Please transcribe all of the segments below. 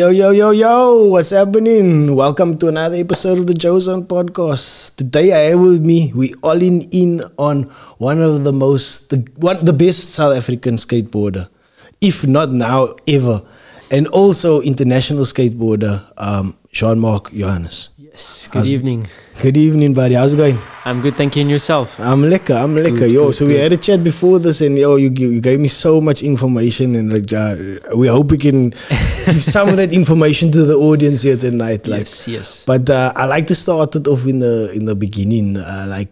Yo, yo, yo, yo, what's happening? Welcome to another episode of the joeZONE podcast. Today I have with me, we all in on one of the best South African skateboarder, if not now, ever, and also international skateboarder, Jean Marc Johannes. Yes, good evening. Good evening, buddy. How's it going? I'm good, thank you, and yourself? I'm lekker. So we had a chat before this, and you gave me so much information, and we hope we can give some of that information to the audience here tonight. Yes. But I like to start it off in the beginning.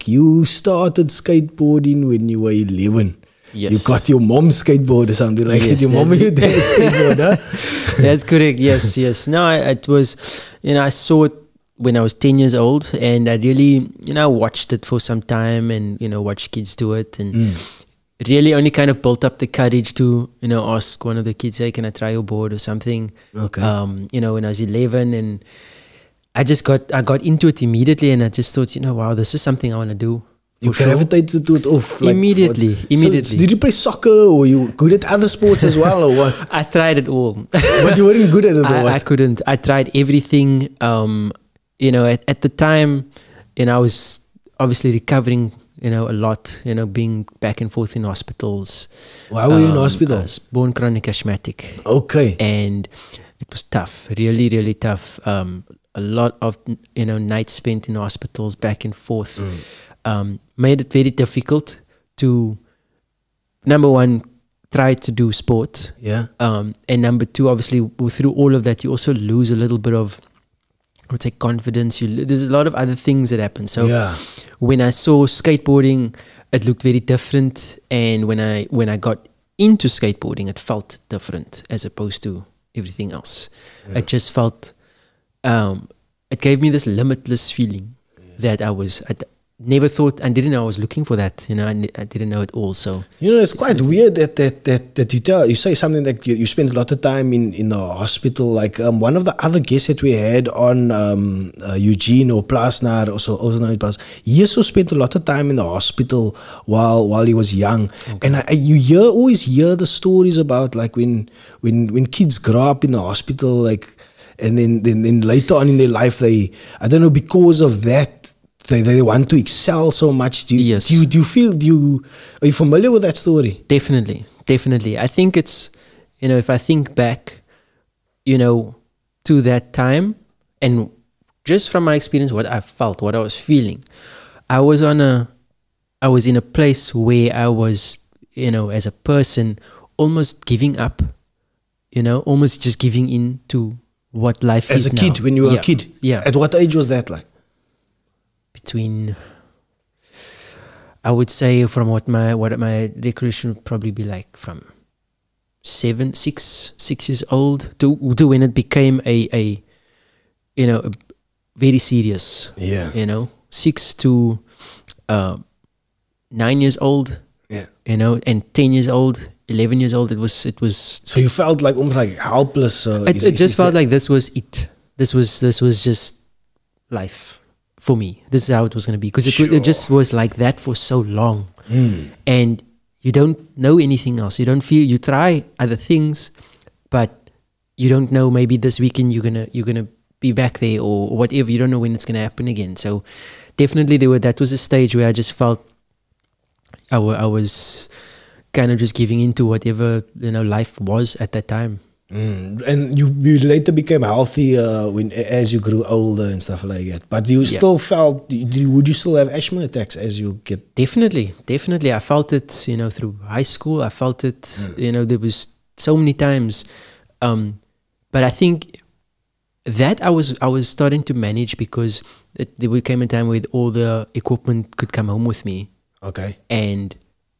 You started skateboarding when you were 11. Yes. You got your mom's skateboard or something like that. Your mom and your dad's skateboard, huh? That's correct. Yes. No, it was. I saw it when I was 10 years old, and I really, watched it for some time, and watched kids do it, and really only kind of built up the courage to ask one of the kids, hey, can I try your board or something? Okay. When I was 11, and I got into it immediately, and I just thought, wow, this is something I want to do. You gravitated to it off immediately. So did you play soccer, or you good at other sports as well, or what? I tried it all. But you weren't good at it, or what? I couldn't. I tried everything. At the time, I was obviously recovering, a lot, being back and forth in hospitals. Why were you in hospital? I was born chronic asthmatic. Okay. And it was tough, really, really tough. A lot of, nights spent in hospitals, back and forth. Made it very difficult to, number one, try to do sport. Yeah. And number two, obviously, through all of that, you also lose a little bit of, I would say, confidence. There's a lot of other things that happen. So when I saw skateboarding, it looked very different. And when I got into skateboarding, it felt different as opposed to everything else. Yeah. It just felt, it gave me this limitless feeling that I never thought, I didn't know I was looking for that. I didn't know it all. So it's quite weird that you say something that you spent a lot of time in the hospital. Like one of the other guests that we had on Eugene or Plasnar, also known as, he also spent a lot of time in the hospital while he was young. Okay. And you always hear the stories about like when kids grow up in the hospital, like, and then later on in their life I don't know, because of that, They want to excel so much. Yes. Are you familiar with that story? Definitely. I think it's, if I think back, to that time, and just from my experience, what I felt, what I was feeling, I was in a place where I was, as a person, almost giving up, almost just giving in to what life is now. As a kid, when you were a kid? Yeah. At what age was that like? Between, I would say, from what my recollection would probably be like, from 6 years old to when it became a very serious. Yeah. 6 to 9 years old. Yeah. And 10 years old, 11 years old. It was. So you felt like almost like helpless. It just felt like this was it. This was just life. For me, this is how it was going to be, because it just was like that for so long, and you don't know anything else. You don't feel. You try other things, but you don't know. Maybe this weekend you're gonna be back there or whatever. You don't know when it's gonna happen again. So definitely that was a stage where I just felt I was kind of just giving into whatever life was at that time. And you later became healthy as you grew older and stuff like that. But you still felt, would you still have asthma attacks as you get? Definitely. I felt it, through high school. I felt it, there was so many times. But I think that I was starting to manage, because there came a time where all the equipment could come home with me. Okay. And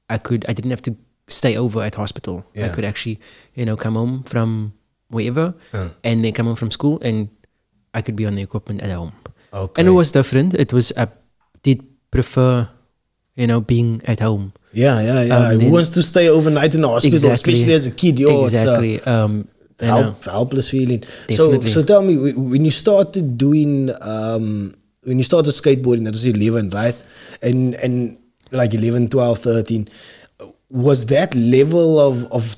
I didn't have to stay over at hospital. I could actually, come home from wherever, and then come home from school, and I could be on the equipment at home. Okay. And it was different. I did prefer, being at home. Yeah. Who wants to stay overnight in the hospital, especially as a kid? Exactly. It's helpless feeling. Definitely. So tell me, when you started doing, when you started skateboarding, that was 11, right? And like 11, 12, 13, was that level of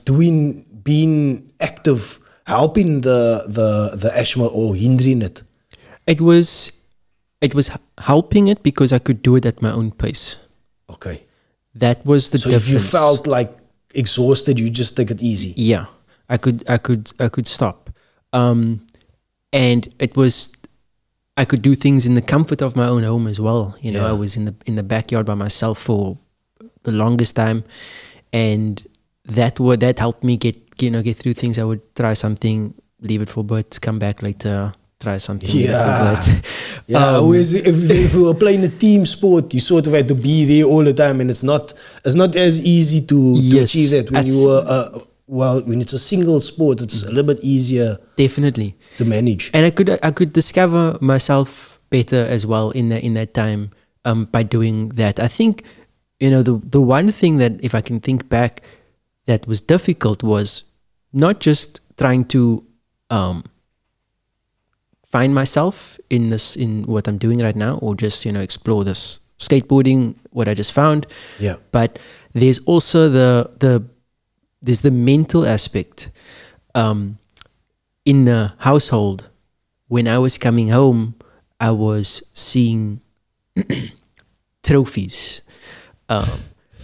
being active helping the asthma or hindering it? It was helping it because I could do it at my own pace. Okay. That was the So difference. if you felt like exhausted, you just take it easy. Yeah, I could stop, and it was, I could do things in the comfort of my own home as well. You know, I was in the backyard by myself for the longest time, and that helped me get through things. I would try something, leave it for a bit, come back later, try something. Yeah. Always, if we were playing a team sport, you sort of had to be there all the time, and it's not as easy to achieve that when you were when it's a single sport. It's a little bit easier, definitely, to manage. And I could discover myself better as well in that time by doing that. I think, you know, the one thing that, if I can think back, that was difficult was not just trying to find myself in what I'm doing right now, or just, you know, explore this skateboarding, what I just found. Yeah. But there's also there's the mental aspect. In the household, when I was coming home, I was seeing trophies,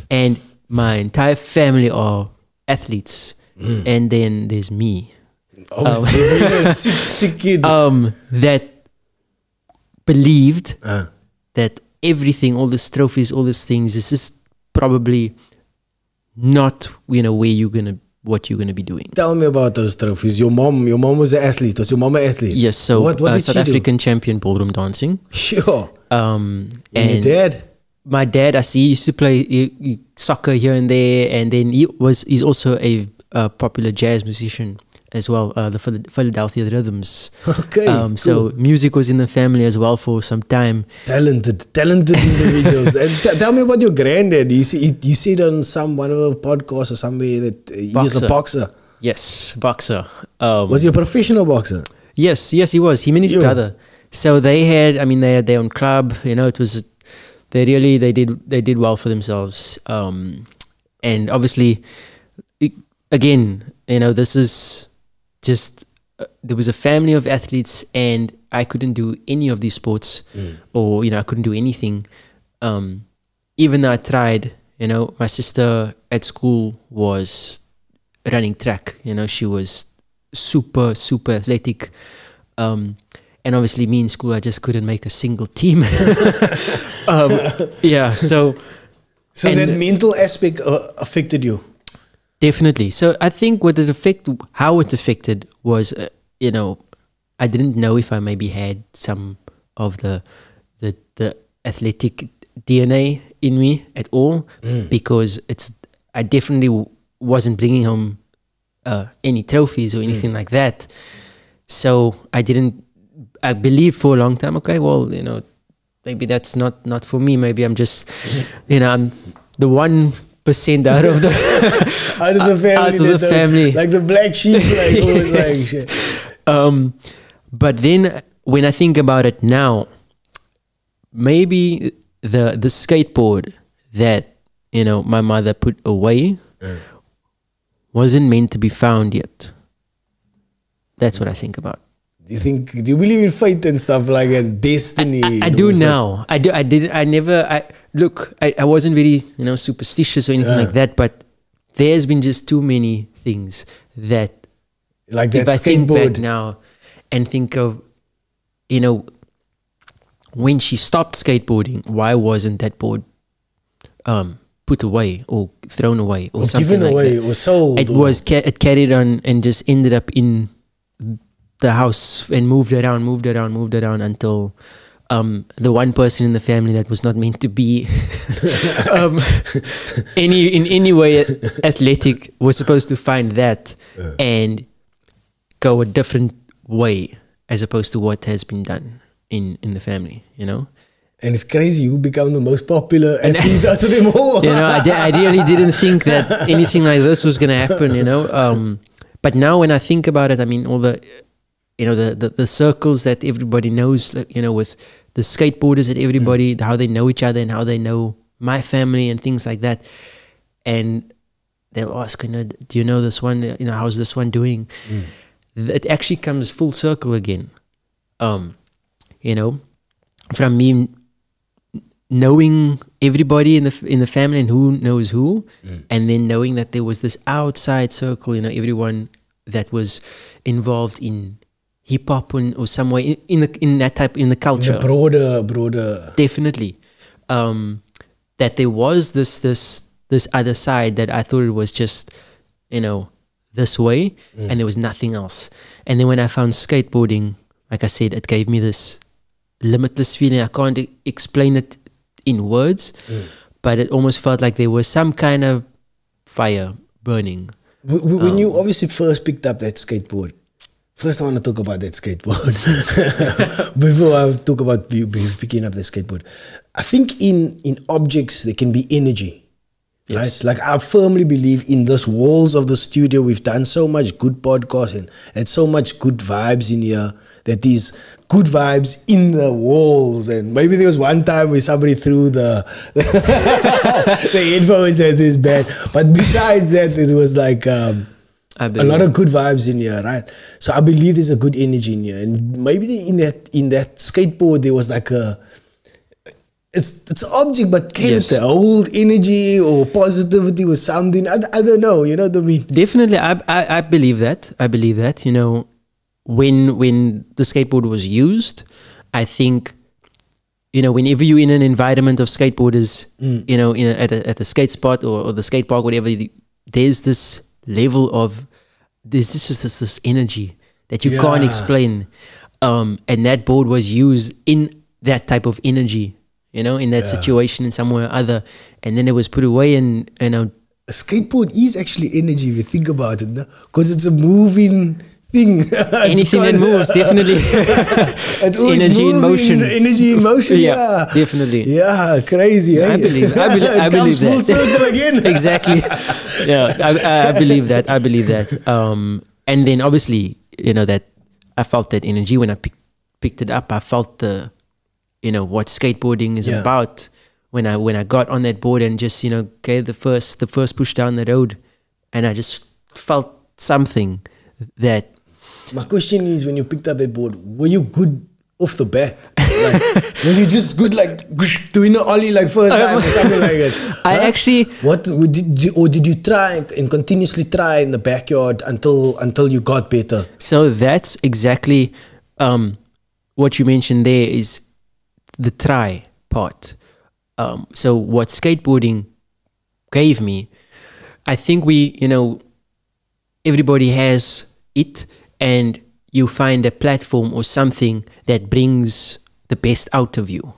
and my entire family are athletes, and then there's me. Sick kid. That believed that everything, all these trophies, all these things, is just probably not, you know, what you're gonna be doing. Tell me about those trophies. Your mom was an athlete. Was your mom an athlete? Yes. So what did South she African champion ballroom dancing. Sure. And your dad? My dad, I see, he used to play soccer here and there, and then he's also a popular jazz musician as well, the Philadelphia Rhythms. Okay. Cool. So music was in the family as well for some time. Talented individuals. And tell me about your granddad. You said on one of our podcasts or somewhere that he's a boxer. Yes, boxer. Was he a professional boxer? Yes, he was. Him and his brother. So they had their own club. You know, it was, they did well for themselves. And obviously, again, you know, this is just, there was a family of athletes, and I couldn't do any of these sports, or, you know, I couldn't do anything. Even though I tried, you know, my sister at school was running track. You know, she was super, super athletic. And obviously me in school, I just couldn't make a single team. Yeah, so that mental aspect affected you? Definitely. So I think how it affected was, you know, I didn't know if I maybe had some of the athletic DNA in me at all, because I definitely wasn't bringing home any trophies or anything like that. So I believed for a long time, okay, well, you know, maybe that's not for me. Maybe I'm just, you know, I'm the 1% out of the family, like the black sheep, like always. Yes. Like. But then when I think about it now, maybe the skateboard that, you know, my mother put away wasn't meant to be found yet. That's what I think about. Do you believe in fate and stuff like that? Destiny? I do now. I wasn't very, you know, superstitious or anything like that, but there's been just too many things that, like that, if I think back now and think of, you know, when she stopped skateboarding, why wasn't that board put away or thrown away or something given like away that? or sold? It carried on and just ended up in the house and moved around until the one person in the family that was not meant to be in any way athletic was supposed to find that and go a different way as opposed to what has been done in the family, you know. And it's crazy, you become the most popular athlete out of them all. You know, I really didn't think that anything like this was going to happen, you know. But now when I think about it, I mean, all the, you know, the circles that everybody knows, like, you know, with the skateboarders that everybody, how they know each other and how they know my family and things like that. And they'll ask, you know, do you know this one? You know, how's this one doing? it actually comes full circle again. You know, from me knowing everybody in the family and who knows who, and then knowing that there was this outside circle, you know, everyone that was involved in hip hop or some way in the culture, in the broader, definitely. That there was this other side that I thought it was just, you know, this way, and there was nothing else. And then when I found skateboarding, like I said, it gave me this limitless feeling. I can't explain it in words, but it almost felt like there was some kind of fire burning. When you obviously first picked up that skateboard, first I want to talk about that skateboard before I talk about you picking up the skateboard. I think in objects there can be energy. Yes. Right? Like I firmly believe in this walls of the studio. We've done so much good podcasting and so much good vibes in here that these good vibes in the walls. And maybe there was one time where somebody threw the headphones at this bad. But besides that, it was like a lot of good vibes in here, right? So I believe there's a good energy in here. And maybe in that skateboard there was like it's an object, but can it hold energy or positivity or something? I don't know, you know what I mean? Definitely, I believe that. I believe that, you know, when the skateboard was used, I think, you know, whenever you're in an environment of skateboarders, you know, at a skate spot or the skate park, whatever, there's this level of, there's just this energy that you can't explain. And that board was used in that type of energy, you know, in that situation in somewhere or other, and then it was put away. And you know, a skateboard is actually energy if you think about it, because it's a moving thing. Anything that moves, definitely. It's energy in motion. Energy in motion. Yeah, definitely. Yeah, crazy. Eh? I believe that. Full circle again. Exactly. Yeah, I believe that. I believe that. And then obviously, you know, that I felt that energy when I picked it up. I felt you know, what skateboarding is about when I got on that board and just, you know, gave the first push down the road, and I just felt something that. My question is, when you picked up that board, were you good off the bat? Like, were you just good, like doing an ollie like first time or something like that? I actually. Did you try and continuously try in the backyard until you got better? So that's exactly what you mentioned there is the try part. So what skateboarding gave me, I think you know, everybody has it, and you find a platform or something that brings the best out of you.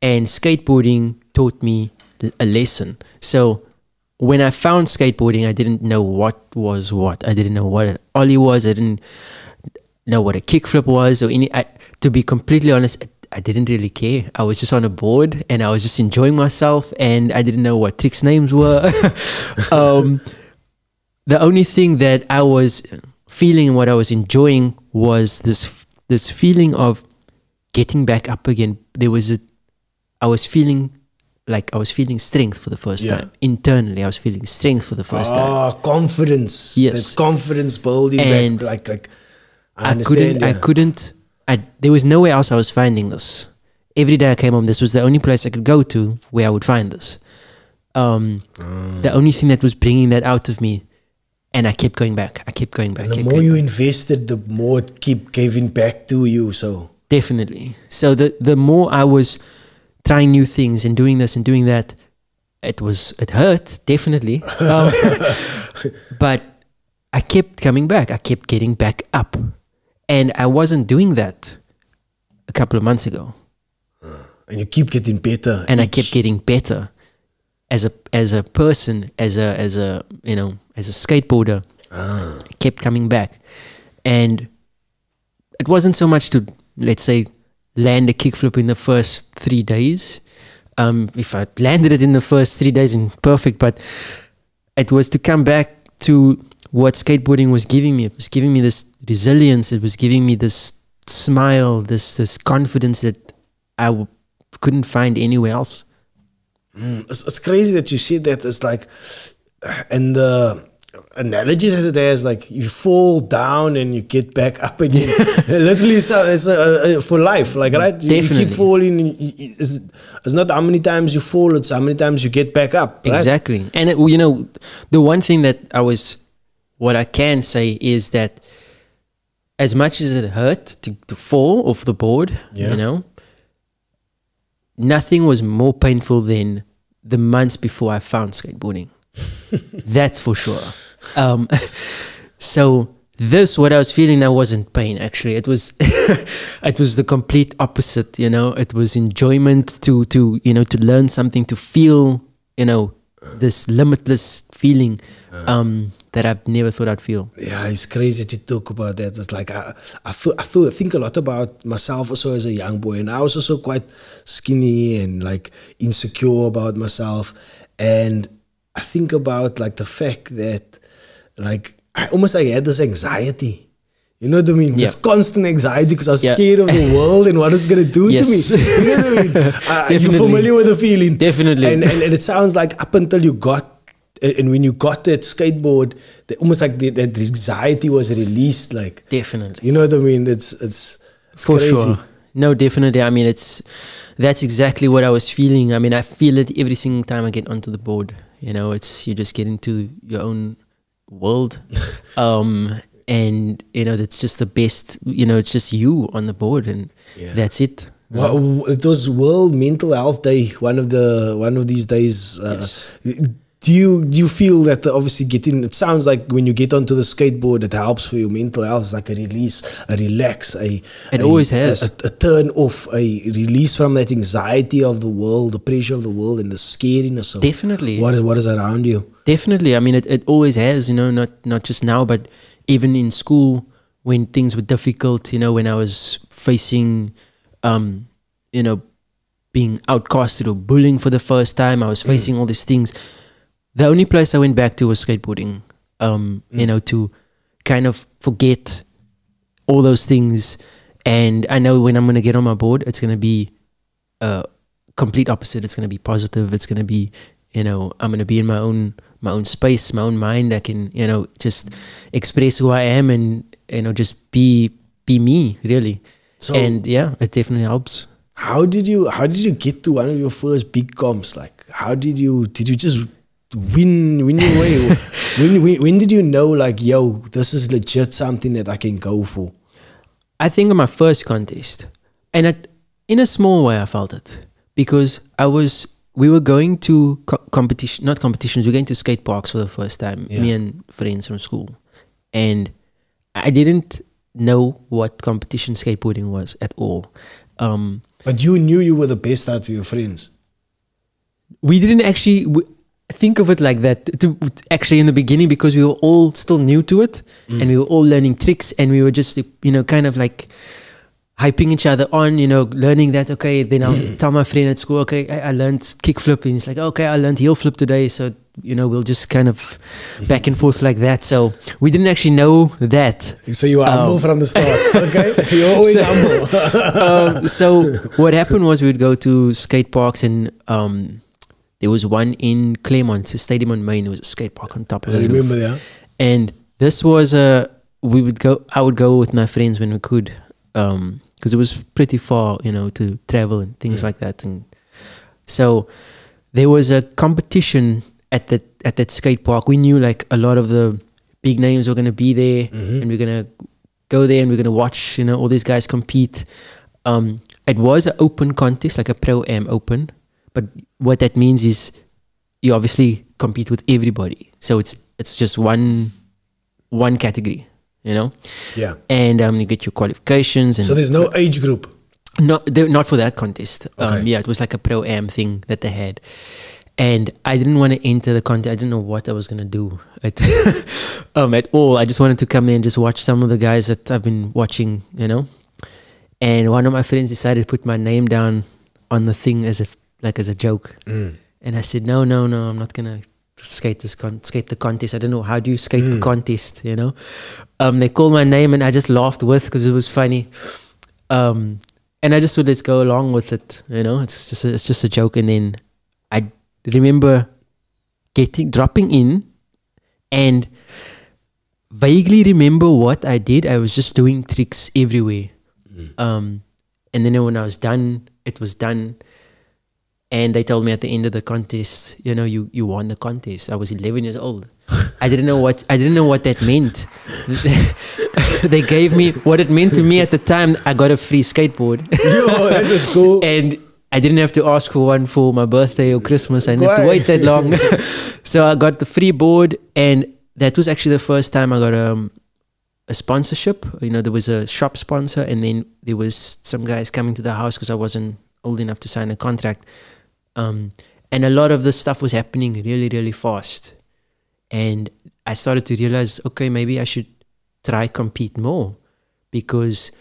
And skateboarding taught me a lesson. So when I found skateboarding, I didn't know what was what. I didn't know what an ollie was. I didn't know what a kickflip was, or to be completely honest, I didn't really care. I was just on a board and I was just enjoying myself, and I didn't know what tricks names were. The only thing that I was feeling and what I was enjoying was this feeling of getting back up again. I was feeling strength for the first time. Internally, I was feeling strength for the first time. Confidence. Yes. That's confidence building. And back, like I understand. There was nowhere else I was finding this. Every day I came home, this was the only place I could go to where I would find this. The only thing that was bringing that out of me, and I kept going back. And the more you invested, the more it kept giving back to you. So definitely. So the more I was trying new things and doing this and doing that, it hurt, definitely. But I kept coming back. I kept getting back up. And I wasn't doing that a couple of months ago. And you keep getting better. And I kept getting better as a person, as a skateboarder. I kept coming back. And it wasn't so much to, let's say, land a kickflip in the first 3 days. If I landed it in the first 3 days, perfect. But it was to come back to what skateboarding was giving me. It was giving me this resilience. It was giving me this smile, this confidence that I couldn't find anywhere else. It's crazy that you said that. It's like, and analogy that it has, like you fall down and you get back up again. Literally, so it's for life, like, right? You keep falling. It's not how many times you fall; it's how many times you get back up. Right? Exactly. And you know, the one thing that what I can say is that, as much as it hurt to fall off the board, you know, nothing was more painful than the months before I found skateboarding. That's for sure. So what I was feeling now wasn't pain. Actually, it was it was the complete opposite. You know, it was enjoyment to you know, to learn something, to feel, you know, this limitless feeling that I've never thought I'd feel. Yeah, it's crazy to talk about that. It's like I think a lot about myself also as a young boy, and I was also quite skinny and like insecure about myself. And I think about like the fact that like I almost like had this anxiety. You know what I mean? This constant anxiety because I was scared of the world and what it's going to do to me. You know what I mean? Are you familiar with the feeling? Definitely. And it sounds like up until you got, and when you got that skateboard, almost like that anxiety was released. Like, definitely. You know what I mean? It's for crazy. Sure. No, definitely. I mean, that's exactly what I was feeling. I mean, I feel it every single time I get onto the board. You know, you just get into your own world. And, you know, that's just the best, you know, it's just you on the board, and that's it. Well, it was World Mental Health Day, one of these days. Yes. Do you feel that obviously it sounds like when you get onto the skateboard, it helps for your mental health? It's like a release, a relax, it always has. A turn off, a release from that anxiety of the world, the pressure of the world, and the scariness of definitely what is around you. Definitely. I mean, it always has, you know, not just now, but even in school when things were difficult, you know, when I was facing, you know, being outcasted or bullying for the first time, I was facing all these things. The only place I went back to was skateboarding, you know, to kind of forget all those things. And I know when I'm going to get on my board, it's going to be complete opposite. It's going to be positive. It's going to be, you know, I'm going to be in my own space, my own mind. I can, you know, just express who I am and, you know, just be me, really. So, and yeah, it definitely helps. How did you get to one of your first big comps? Like, how did you just win your way? when did you know, like, yo, this is legit something that I can go for? I think in my first contest, and in a small way I felt it, because we were going to not competitions, we were going to skate parks for the first time, me and friends from school. And I didn't know what competition skateboarding was at all. But you knew you were the best out of your friends. We didn't actually think of it like that actually in the beginning, because we were all still new to it, and we were all learning tricks, and we were just, you know, kind of like hyping each other on, you know, learning that, okay, then I'll tell my friend at school, okay, I learned kickflip, and he's like, okay, I learned heel flip today, so, you know, we'll just kind of back and forth like that. So we didn't actually know that. So you were humble from the start, okay? You're always humble. So what happened was we would go to skate parks, and there was one in Claremont, a stadium on Main. There was a skate park on top of it. I remember that. And this was I would go with my friends when we could, because it was pretty far, you know, to travel and things like that. And so there was a competition at that skate park. We knew like a lot of the big names were going to be there, and we're going to go there and we're going to watch, you know, all these guys compete. It was an open contest, like a Pro-Am open. But what that means is you obviously compete with everybody. So it's just one category, you know? Yeah. And you get your qualifications. And so there's no age group? Not for that contest. Okay. Yeah, it was like a Pro-Am thing that they had. And I didn't want to enter the contest. I didn't know what I was going to do at all. I just wanted to come in and just watch some of the guys that I've been watching, you know? And one of my friends decided to put my name down on the thing as a joke. And I said, no, I'm not gonna skate the contest. I don't know, how do you skate the contest, you know? They called my name and I just laughed because it was funny. And I just thought, let's go along with it, you know? It's just a joke. And then I remember dropping in, And vaguely remember what I did. I was just doing tricks everywhere. And then when I was done, it was done. And they told me at the end of the contest, you won the contest. I was 11 years old. I didn't know what that meant. They gave me what it meant to me at the time. I got a free skateboard. Yo, that is cool. And I didn't have to ask for one for my birthday or Christmas. I didn't have to wait that long. So I got the free board, and that was actually the first time I got a sponsorship. There was a shop sponsor, and then there was some guys coming to the house because I wasn't old enough to sign a contract. And a lot of this stuff was happening really, really fast. And I started to realize, okay, maybe I should try compete more, because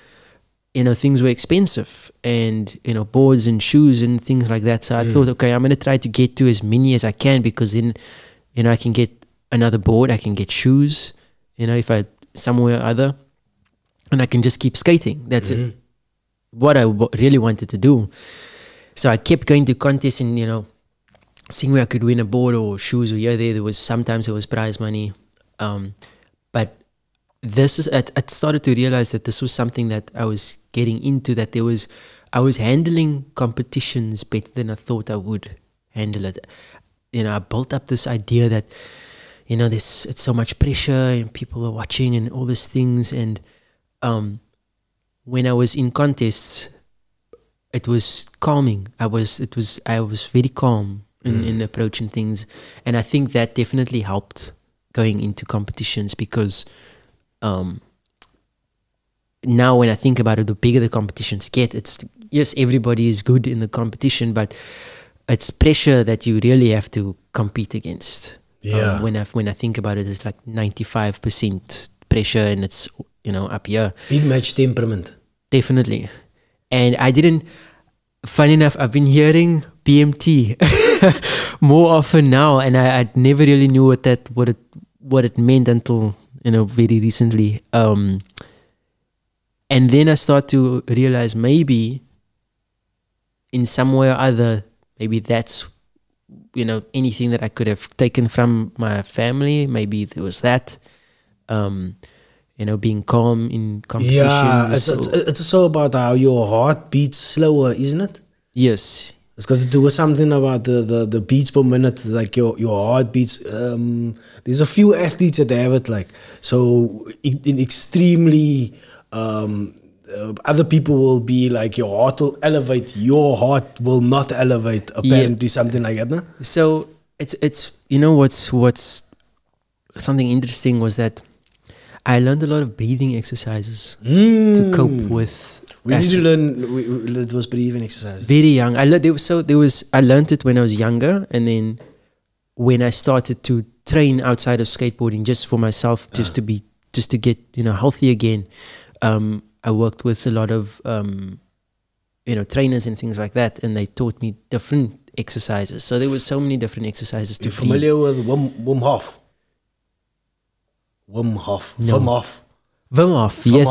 things were expensive, and boards and shoes and things like that. So I thought, okay, I'm going to try to get to as many as I can, because then I can get another board, I can get shoes, if I somewhere or other, and I can just keep skating. That's it. What I really wanted to do. So I kept going to contests and seeing where I could win a board or shoes, or there was sometimes it was prize money, but I started to realize that this was something that I was getting into, that I was handling competitions better than I thought I would handle it. I built up this idea that it's so much pressure and people are watching and all these things, and when I was in contests, it was calming. I was very calm in approaching things, and I think that definitely helped going into competitions, because now when I think about it, the bigger the competitions get, yes, everybody is good in the competition, but it's pressure that you really have to compete against. Yeah. When I think about it, it's like 95% pressure, and it's up here. Big match temperament. Definitely. And I didn't. Funny enough, I've been hearing BMT more often now, and I never really knew what it meant until very recently. And then I start to realize maybe in some way or other, maybe that's anything that I could have taken from my family. Maybe there was that. Being calm in competitions. Yeah, it's so about how your heart beats slower, isn't it? Yes. It's got to do with something about the beats per minute, like your heart beats. There's a few athletes that have it like, so in extremely, other people will be like, your heart will elevate, your heart will not elevate, apparently. Something like that, no? So it's what's something interesting was that I learned a lot of breathing exercises to cope with. We need to learn those breathing exercises. Very young. I learned it when I was younger, and then when I started to train outside of skateboarding, just for myself, just to get healthy again. I worked with a lot of trainers and things like that, and they taught me different exercises. So there were so many different exercises to. You're familiar with Wim Hof? Wim Hof. No. Wim Hof. Wim Hof. Yes.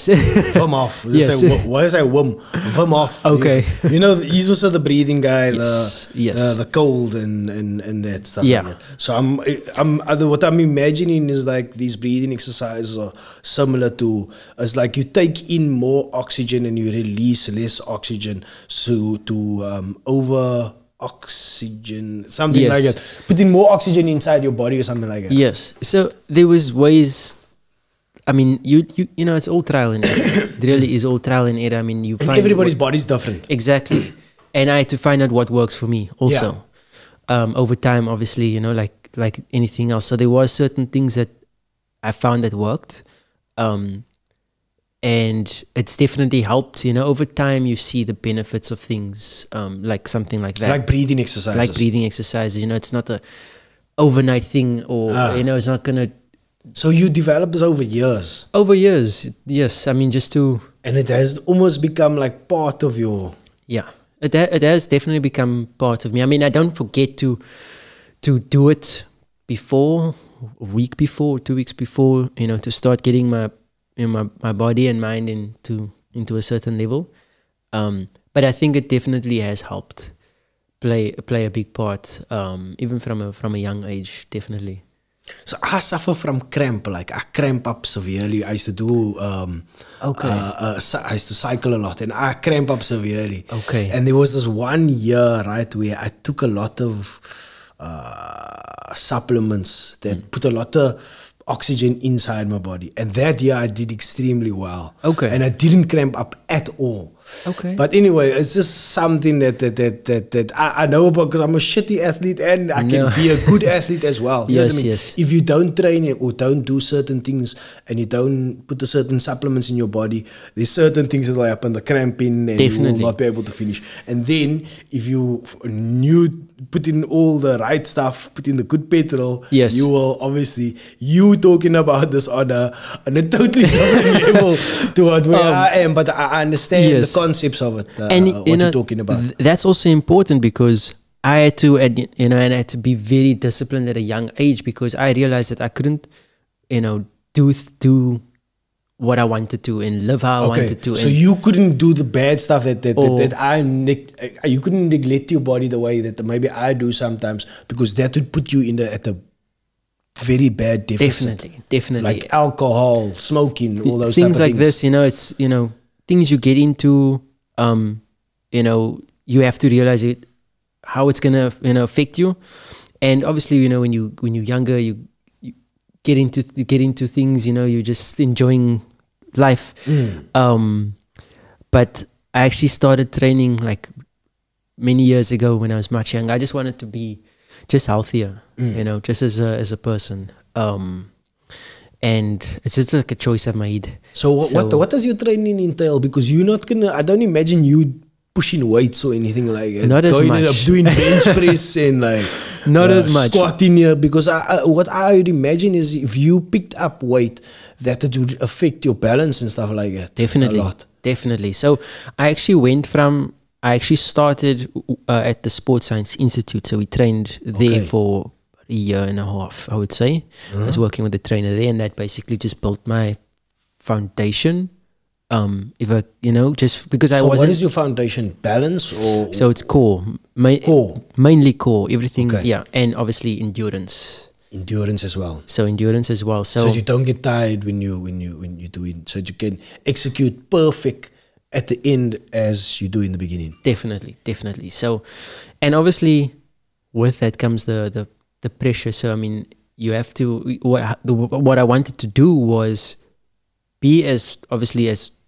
Wim Hof. Yes. Why is I Wim? Wim Hof. Okay. He's also the breathing guy, Yes. the cold and that stuff. Yeah. Like that. So what I'm imagining is like these breathing exercises are similar to, it's like you take in more oxygen and you release less oxygen, so to over oxygen, something like that. Putting more oxygen inside your body or something like that. Yes. So there was ways. I mean, you it's all trial and error. It really is all trial and error. I mean, you find everybody's body's different. Exactly, and I had to find out what works for me also. Yeah. Over time, obviously, like anything else. So there were certain things that I found that worked, and it's definitely helped. Over time, you see the benefits of things, like something like that, like breathing exercises. It's not a overnight thing, or it's not gonna. So you developed this over years? Over years, yes. I mean, and it has almost become like part of your... Yeah, it has definitely become part of me. I mean, I don't forget to do it before, a week before, 2 weeks before, to start getting my body and mind into a certain level. But I think it definitely has helped play a big part, even from a young age, definitely. So I suffer from cramp. Like I cramp up severely. I used to do. I used to cycle a lot, and I cramp up severely. Okay. And there was this one year, right, where I took a lot of supplements that put a lot of oxygen inside my body, and that year I did extremely well. Okay. And I didn't cramp up at all. Okay. But anyway, it's just something that I know about, because I'm a shitty athlete and I can be a good athlete as well. You know what I mean? Yes. If you don't train or don't do certain things and you don't put the certain supplements in your body, there's certain things that will happen, the cramping, and you will not be able to finish. And then if you put in all the right stuff, put in the good petrol, you will obviously, you talking about this on a totally different level to what where I am, but I understand the concepts of it, and what you're talking about. That's also important, because I had to, and I had to be very disciplined at a young age, because I realized that I couldn't, do what I wanted to and live how I wanted to. So you couldn't do the bad stuff you couldn't neglect your body the way that maybe I do sometimes, because that would put you at a very bad deficit. Definitely. Like alcohol, smoking, all those things type of like this, it's, things you get into, you have to realize how it's gonna, affect you. And obviously, when you're younger, you get into things, you're just enjoying life. But I actually started training like many years ago when I was much younger. I just wanted to be just healthier, just as a person. And it's just like a choice I've made. So what does your training entail? Because you're not gonna, I don't imagine you pushing weights or anything like that. Not as much. Up doing bench press and like not as much squatting here. Because what I would imagine is if you picked up weight, that it would affect your balance and stuff like that. Definitely, a lot. Definitely. So I actually started at the Sports Science Institute. So we trained there for a year and a half, I would say. I was working with the trainer there, and that basically just built my foundation. Just because I wasn't. What is your foundation? Balance or? So it's core. Mainly core. Everything. Okay. Yeah, and obviously endurance. Endurance as well. So endurance as well. So you don't get tired when you do it. So you can execute perfect at the end as you do in the beginning. Definitely. So, and obviously, with that comes the pressure. So I mean, you have to. What I wanted to do was be as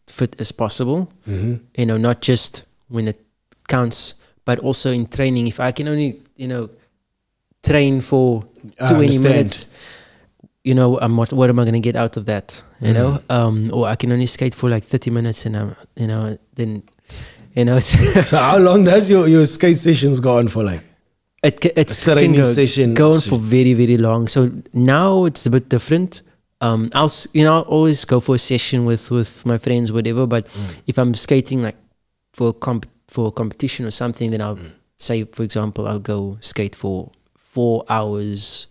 fit as possible. Not just when it counts, but also in training. If I can only train for 20 minutes, what am I going to get out of that? Or I can only skate for like 30 minutes, and then So how long does your skate sessions go on for? Like it's training session going for very, very long. So now it's a bit different. I'll always go for a session with my friends, whatever. But if I'm skating like for a competition or something, then I'll say, for example, I'll go skate for 4 hours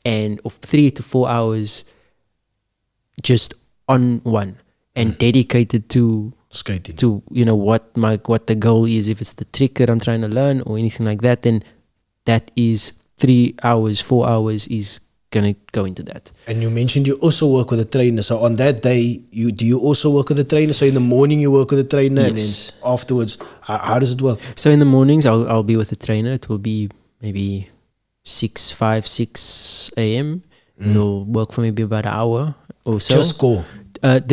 or 3 to 4 hours just on one, and dedicated to skating. To what the goal is. If it's the trick that I'm trying to learn or anything like that, then that is 3 hours, 4 hours is gonna go into that. And you mentioned you also work with a trainer. So on that day, do you also work with a trainer? So in the morning you work with a trainer, and then afterwards, how does it work? So in the mornings I'll be with a trainer. It will be maybe 6 a.m. It'll work for maybe about an hour or so. Just core.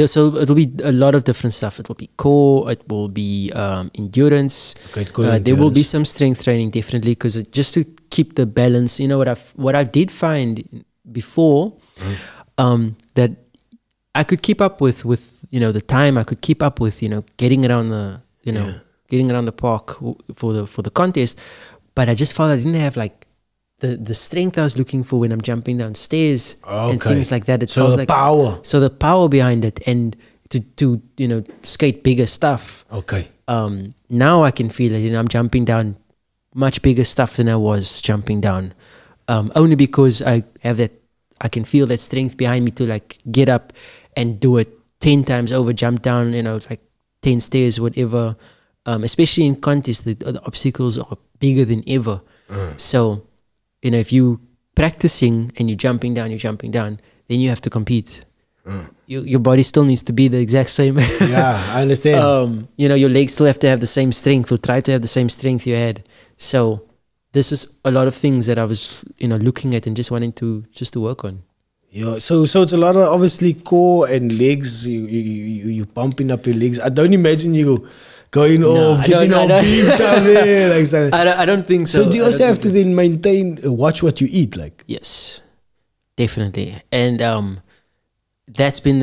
So it'll be a lot of different stuff. It will be core. It will be endurance. Okay, there will be some strength training, definitely, because just to keep the balance. What I did find before, that I could keep up with the time. I could keep up with getting around the park for the contest, but I just found I didn't have like the strength I was looking for when I'm jumping downstairs and things like that. So the power. So the power behind it, and to skate bigger stuff. Okay. Now I can feel it. I'm jumping down much bigger stuff than I was jumping down. Only because I have that. I can feel that strength behind me to like get up and do it 10 times over, jump down, like 10 stairs, whatever. Especially in contests, the obstacles are bigger than ever. So, if you practicing and you're jumping down, then you have to compete. Your body still needs to be the exact same. Yeah, I understand. Your legs still have to have the same strength, or try to have the same strength you had. So this is a lot of things that I was, looking at and just wanting to work on. Yeah, so it's a lot of obviously core and legs. You pumping up your legs. I don't imagine you going getting all beef down there. Like so. I don't think so. So do you also have to then maintain, watch what you eat, like? Yes, definitely. And that's been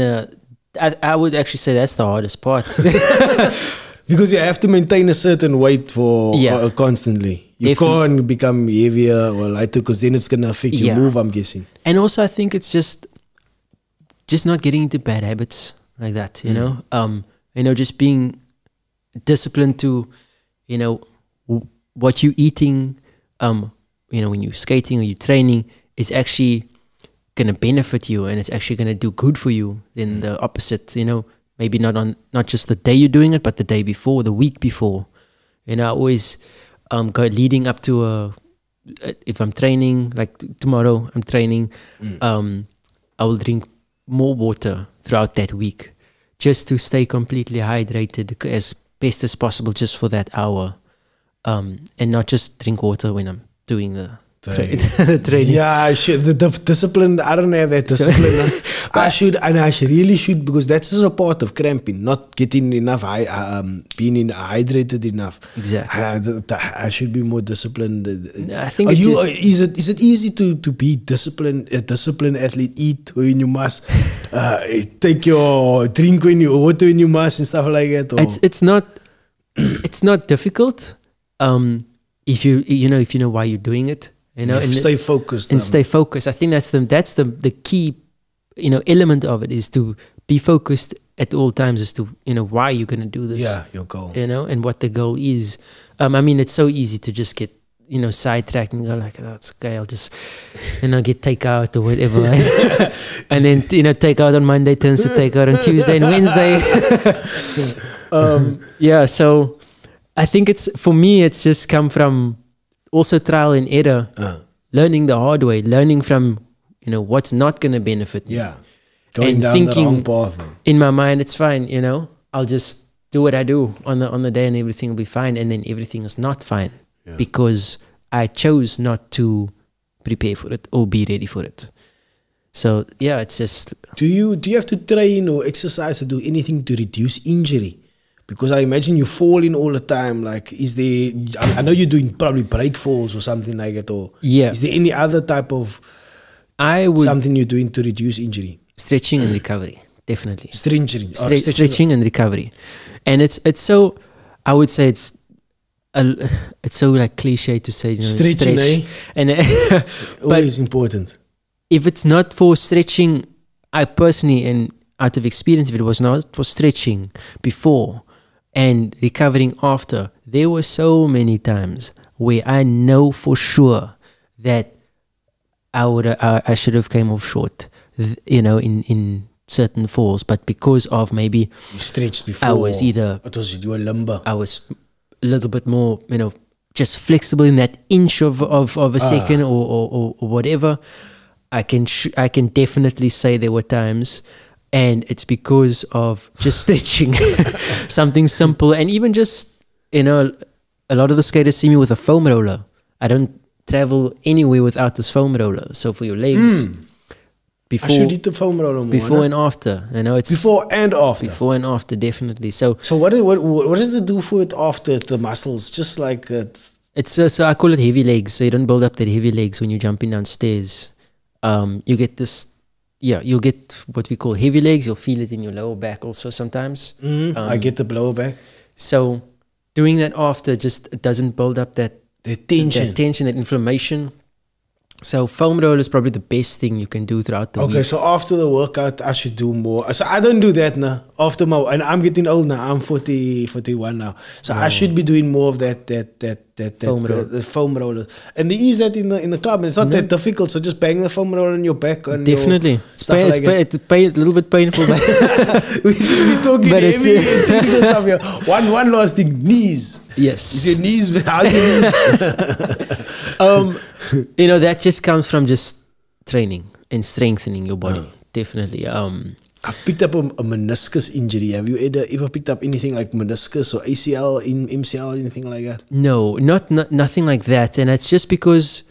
I would actually say that's the hardest part. Because you have to maintain a certain weight for constantly. You can't become heavier or lighter because then it's going to affect your move, I'm guessing. And also I think it's just not getting into bad habits like that, you know? Just being disciplined to, what you're eating, when you're skating or you're training is actually going to benefit you and it's actually going to do good for you than the opposite, maybe not just the day you're doing it, but the day before, the week before. I always go leading up to if I'm training, like tomorrow I'm training, I will drink more water throughout that week just to stay completely hydrated as best as possible just for that hour, and not just drink water when I'm doing the training. Yeah, I should. The discipline, I don't have that discipline. I really should, because that's just a part of cramping, not getting enough, being hydrated enough. Exactly. I should be more disciplined. I think is it easy to be disciplined, a disciplined athlete, eat when you must, take your drink when you water when you must and stuff like that? Or? It's not difficult, if you know why you're doing it. And stay focused. Stay focused. I think that's the key, element of it, is to be focused at all times as to, why you're going to do this. Yeah, your goal. And what the goal is. It's so easy to just get, sidetracked and go like, oh, it's okay, I'll just, get takeout or whatever. And then, takeout on Monday turns to takeout on Tuesday and Wednesday. So I think for me, it's just come from also trial and error, learning the hard way, learning from, what's not going to benefit me. Yeah. Going down the wrong path. In my mind, it's fine, I'll just do what I do on the day and everything will be fine. And then everything is not fine because I chose not to prepare for it or be ready for it. So, it's just... Do you have to train or exercise or do anything to reduce injury? Because I imagine you fall in all the time. Like, is there... I know you're doing probably break falls or something like that. Or is there any other type of... something you're doing to reduce injury? Stretching and recovery, definitely. Stretching and recovery. And it's so... I would say it's so like cliche to say, stretching, stretch. And always important. If it's not for stretching, I personally, and out of experience, if it was not for stretching before and recovering after, there were so many times where I know for sure that I should have came off short, in certain falls, but because of maybe you stretched before, I was either you were limber. I was a little bit more, just flexible in that inch of a second or whatever. I can definitely say there were times. And it's because of just stretching, something simple. And even just, a lot of the skaters see me with a foam roller. I don't travel anywhere without this foam roller. So for your legs, I should eat the foam roller more. Before and after. It's before and after. Before and after, definitely. So what does it do for it after the muscles? Just like it's so I call it heavy legs. So you don't build up that heavy legs when you're jumping downstairs. You get this. Yeah, you'll get what we call heavy legs. You'll feel it in your lower back also sometimes. I get the lower back. So doing that after just doesn't build up that tension, that inflammation. So foam roll is probably the best thing you can do throughout the week. Okay, so after the workout, I should do more. So I don't do that now. And I'm getting old now. I'm 41 now. So I should be doing more of that the foam roller. And they use that in the club. And it's not that difficult. So just bang the foam roller on your back. Definitely. It's a little bit painful. But we just be talking but heavy and technical stuff here. One last thing. Knees. Yes. Is your knees... How's your knees? you know, that just comes from just training and strengthening your body. Definitely. I've picked up a meniscus injury. Have you ever picked up anything like meniscus or ACL, MCL, anything like that? No, nothing like that. And it's just because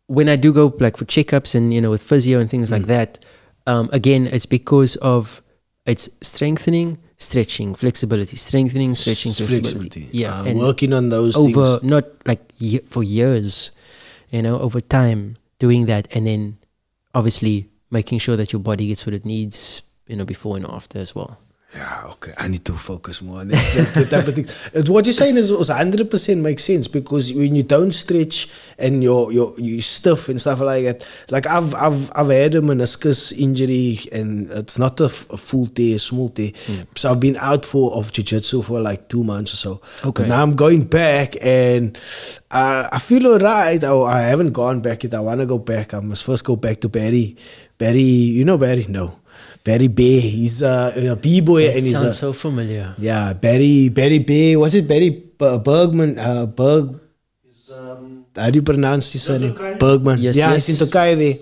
when I do go like for checkups and, you know, with physio and things like that, again, it's because of it's strengthening, stretching, flexibility, strengthening, stretching, flexibility. Yeah. And working on those over, things. not like for years, you know, over time doing that. And then obviously making sure that your body gets what it needs, you know, before and after as well. Yeah, okay. I need to focus more on that type of thing. What you're saying is 100% makes sense, because when you don't stretch and you stiff and stuff like that, like I've had a meniscus injury, and it's not a full tear, small tear. So I've been out of jiu-jitsu for like 2 months or so. Okay. But now I'm going back, and I feel alright. I haven't gone back yet. I want to go back. I must first go back to Barry. You know Barry? No. Barry Bay, he's a b-boy, It and he's sounds so familiar. yeah, Barry Bay. Was it Barry Bergman? How do you pronounce his surname? Bergman. Yes, yeah, yes. he's in Turkey there.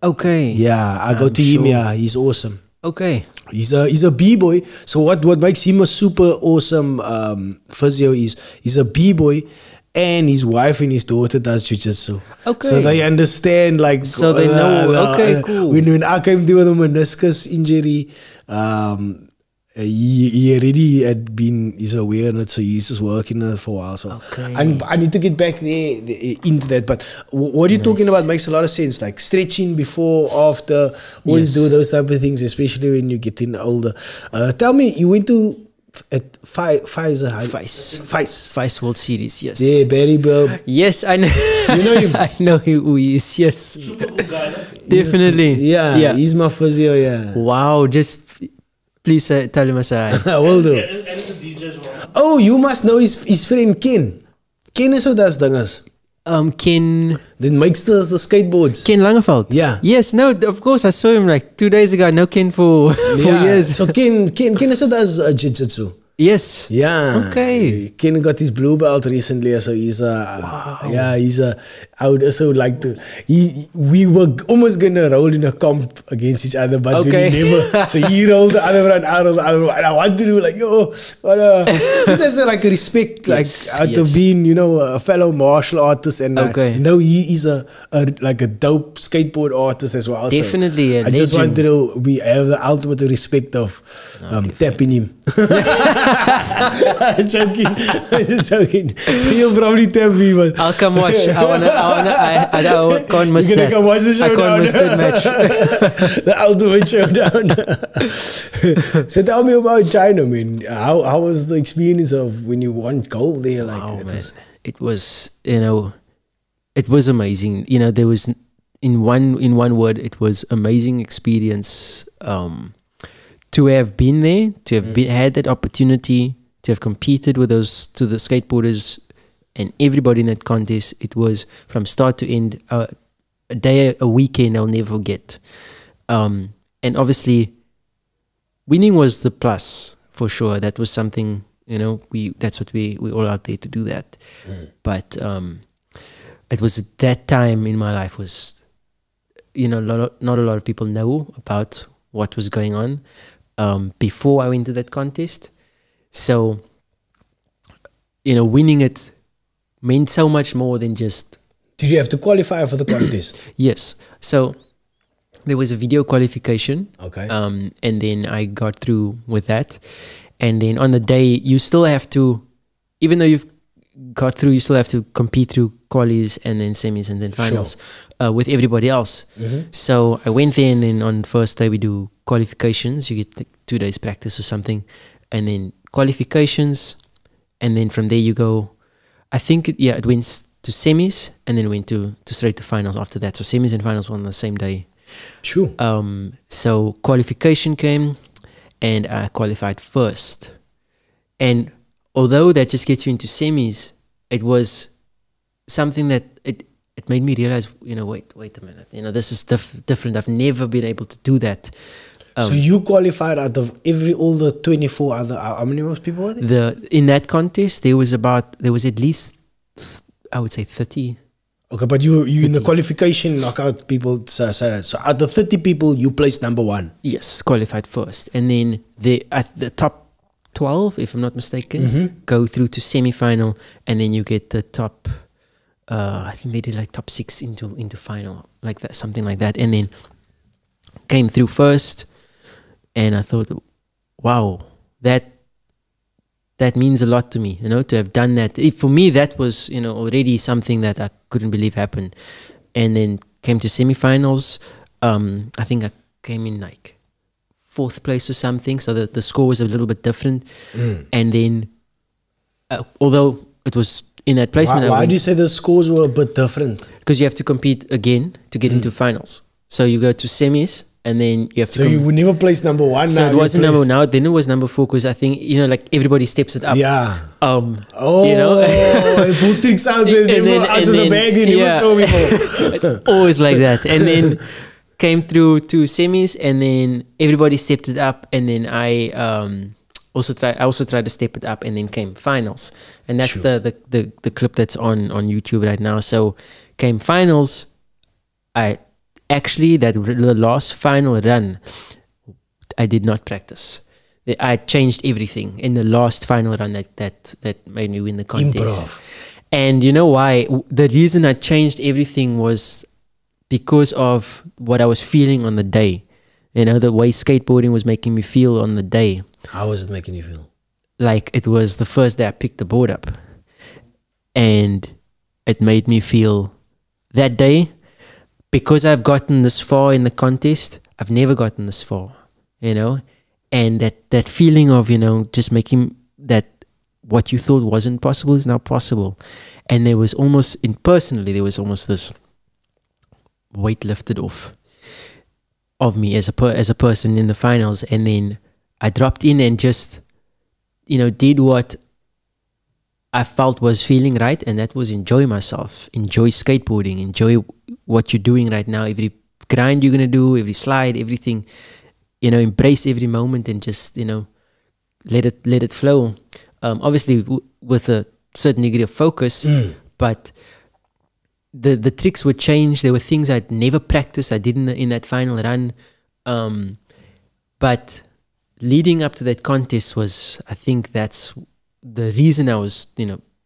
Okay. Yeah, I go to him. Yeah, he's awesome. Okay. He's a b-boy. So what makes him a super awesome physio is he's a b-boy, and his wife and his daughter does jiu-jitsu. Okay. So they understand, like... So they know. Okay, cool. When I came to with a meniscus injury, he already had been... He's aware of it, so he's just working on it for a while. So Okay. I need to get back there into that. But what you're talking about makes a lot of sense. Like stretching before, after, always do those type of things, especially when you're getting older. Tell me, you went to... At Vice World Series, yes. Yeah, Barry Burb. Yes, I know. You know him? I know who he is, yes. Definitely. Yeah, he's my physio, yeah. Wow, just please tell him aside. I will do. And the DJ as well. Oh, you must know his friend Ken. Ken is who does dinges. Ken Then makes the skateboards. Ken Langeveld. Yeah. Yes, no, of course, I saw him like 2 days ago. I know Ken for years. So Ken is who does jiu-jitsu. Yes. Yeah. Okay. Ken got his blue belt recently, so he's I would also like to. We were almost gonna roll in a comp against each other, but Okay. we never. So he rolled the other one, I rolled the other one, and I want to do like just as like a respect, like out of being, you know, a fellow martial artist, and Okay. he is a like a dope skateboard artist as well. Definitely a I just legend. wanted to have the ultimate respect of tapping him. I'm joking. He'll probably tap me, but I'll come watch. I can't miss you're gonna that. come watch the I showdown. can't miss that match. The ultimate showdown. So tell me about China, man. How was the experience of when you won gold there? Like, Oh man, it was, you know, it was amazing. You know, there was in one word, it was amazing experience. To have been there, to have had that opportunity, to have competed with the skateboarders and everybody in that contest. It was from start to end a weekend I'll never forget. And obviously, winning was the plus for sure. That was something, you know, that's what we all out there to do that. But it was at that time in my life was, you know, not a lot of people know about what was going on before I went to that contest. So, you know, winning it meant so much more than just... Did you have to qualify for the contest? Yes. So there was a video qualification. Okay. And then I got through with that. And then on the day, you still have to, even though you've got through, you still have to compete through qualies and then semis and then finals with everybody else. So I went there, and then on the first day we do qualifications. You get like 2 days practice or something. And then qualifications. And then from there you go, I think, it went to semis and then went to straight to finals after that. So semis and finals were on the same day. Sure. So qualification came and I qualified first. And although that just gets you into semis, it was something that it made me realize, you know, wait a minute, you know, this is different. I've never been able to do that. So you qualified out of all the 24 other, how many more people were there? In that contest, there was at least I would say 30. Okay, but you in the qualification knockout people say that. So out of the 30 people, you placed number 1. Yes, qualified first. And then at the top 12, if I'm not mistaken, go through to semi-final, and then you get the top, I think they did like top 6 into final, like that, something like that. And then came through first, and I thought, wow, that means a lot to me, to have done that. For me, that was, already something that I couldn't believe happened. And then came to semifinals. I think I came in like 4th place or something. So the score was a little bit different. And then, although it was in that placement. Why do you say the scores were a bit different? Because you have to compete again to get into finals. So you go to semis, and then you have to. So you would never place number 1. So it wasn't number 1 now. Then it was number 4, because I think like everybody steps it up. Yeah. It pull things out. They never out of the bag. They never show people. It's always like that. And then came through to semis, and then everybody stepped it up, and then I also tried to step it up, and then came finals. And that's the clip that's on YouTube right now. So came finals. Actually, the last final run, I did not practice. I changed everything in the last final run that made me win the contest. Improv. And you know why? The reason I changed everything was because of what I was feeling on the day. The way skateboarding was making me feel on the day. How was it making you feel? Like it was the first day I picked the board up. And it made me feel that day, because I've gotten this far in the contest, I've never gotten this far, and that feeling of, just making that what you thought wasn't possible is now possible. And there was almost, personally, there was almost this weight lifted off of me as a person in the finals. And then I dropped in and just, did what I felt was feeling right, and that was enjoy myself, enjoy skateboarding, enjoy what you're doing right now, every grind you're going to do, every slide, everything, embrace every moment, and just, let it flow. Obviously with a certain degree of focus, but the tricks would change. There were things I'd never practiced, I did in that final run. But leading up to that contest was, I think that's the reason I was,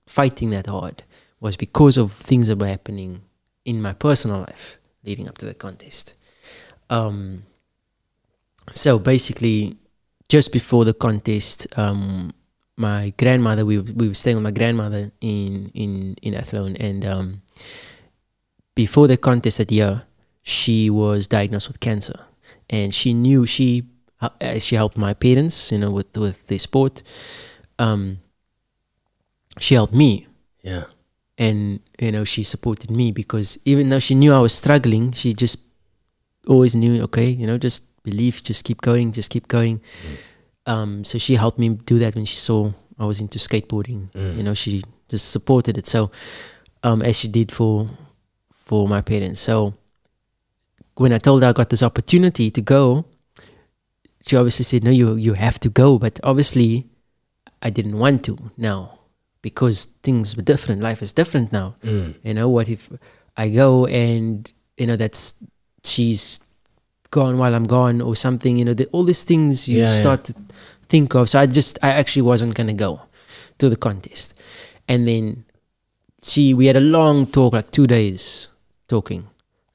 fighting that hard, was because of things that were happening in my personal life leading up to the contest. So basically, just before the contest, my grandmother, we were staying with my grandmother in Athlone, and before the contest that year, she was diagnosed with cancer, and she knew she helped my parents, with their sport. She helped me. Yeah. And, she supported me, because even though she knew I was struggling, she just always knew, okay, just believe, just keep going, just keep going. So she helped me do that when she saw I was into skateboarding. She just supported it. So, as she did for my parents. So when I told her I got this opportunity to go, she obviously said, no, you have to go. But obviously I didn't want to now, because things were different. Life is different now. What if I go and, she's gone while I'm gone or something, all these things you start to think of. So I actually wasn't going to go to the contest. And then we had a long talk, like 2 days talking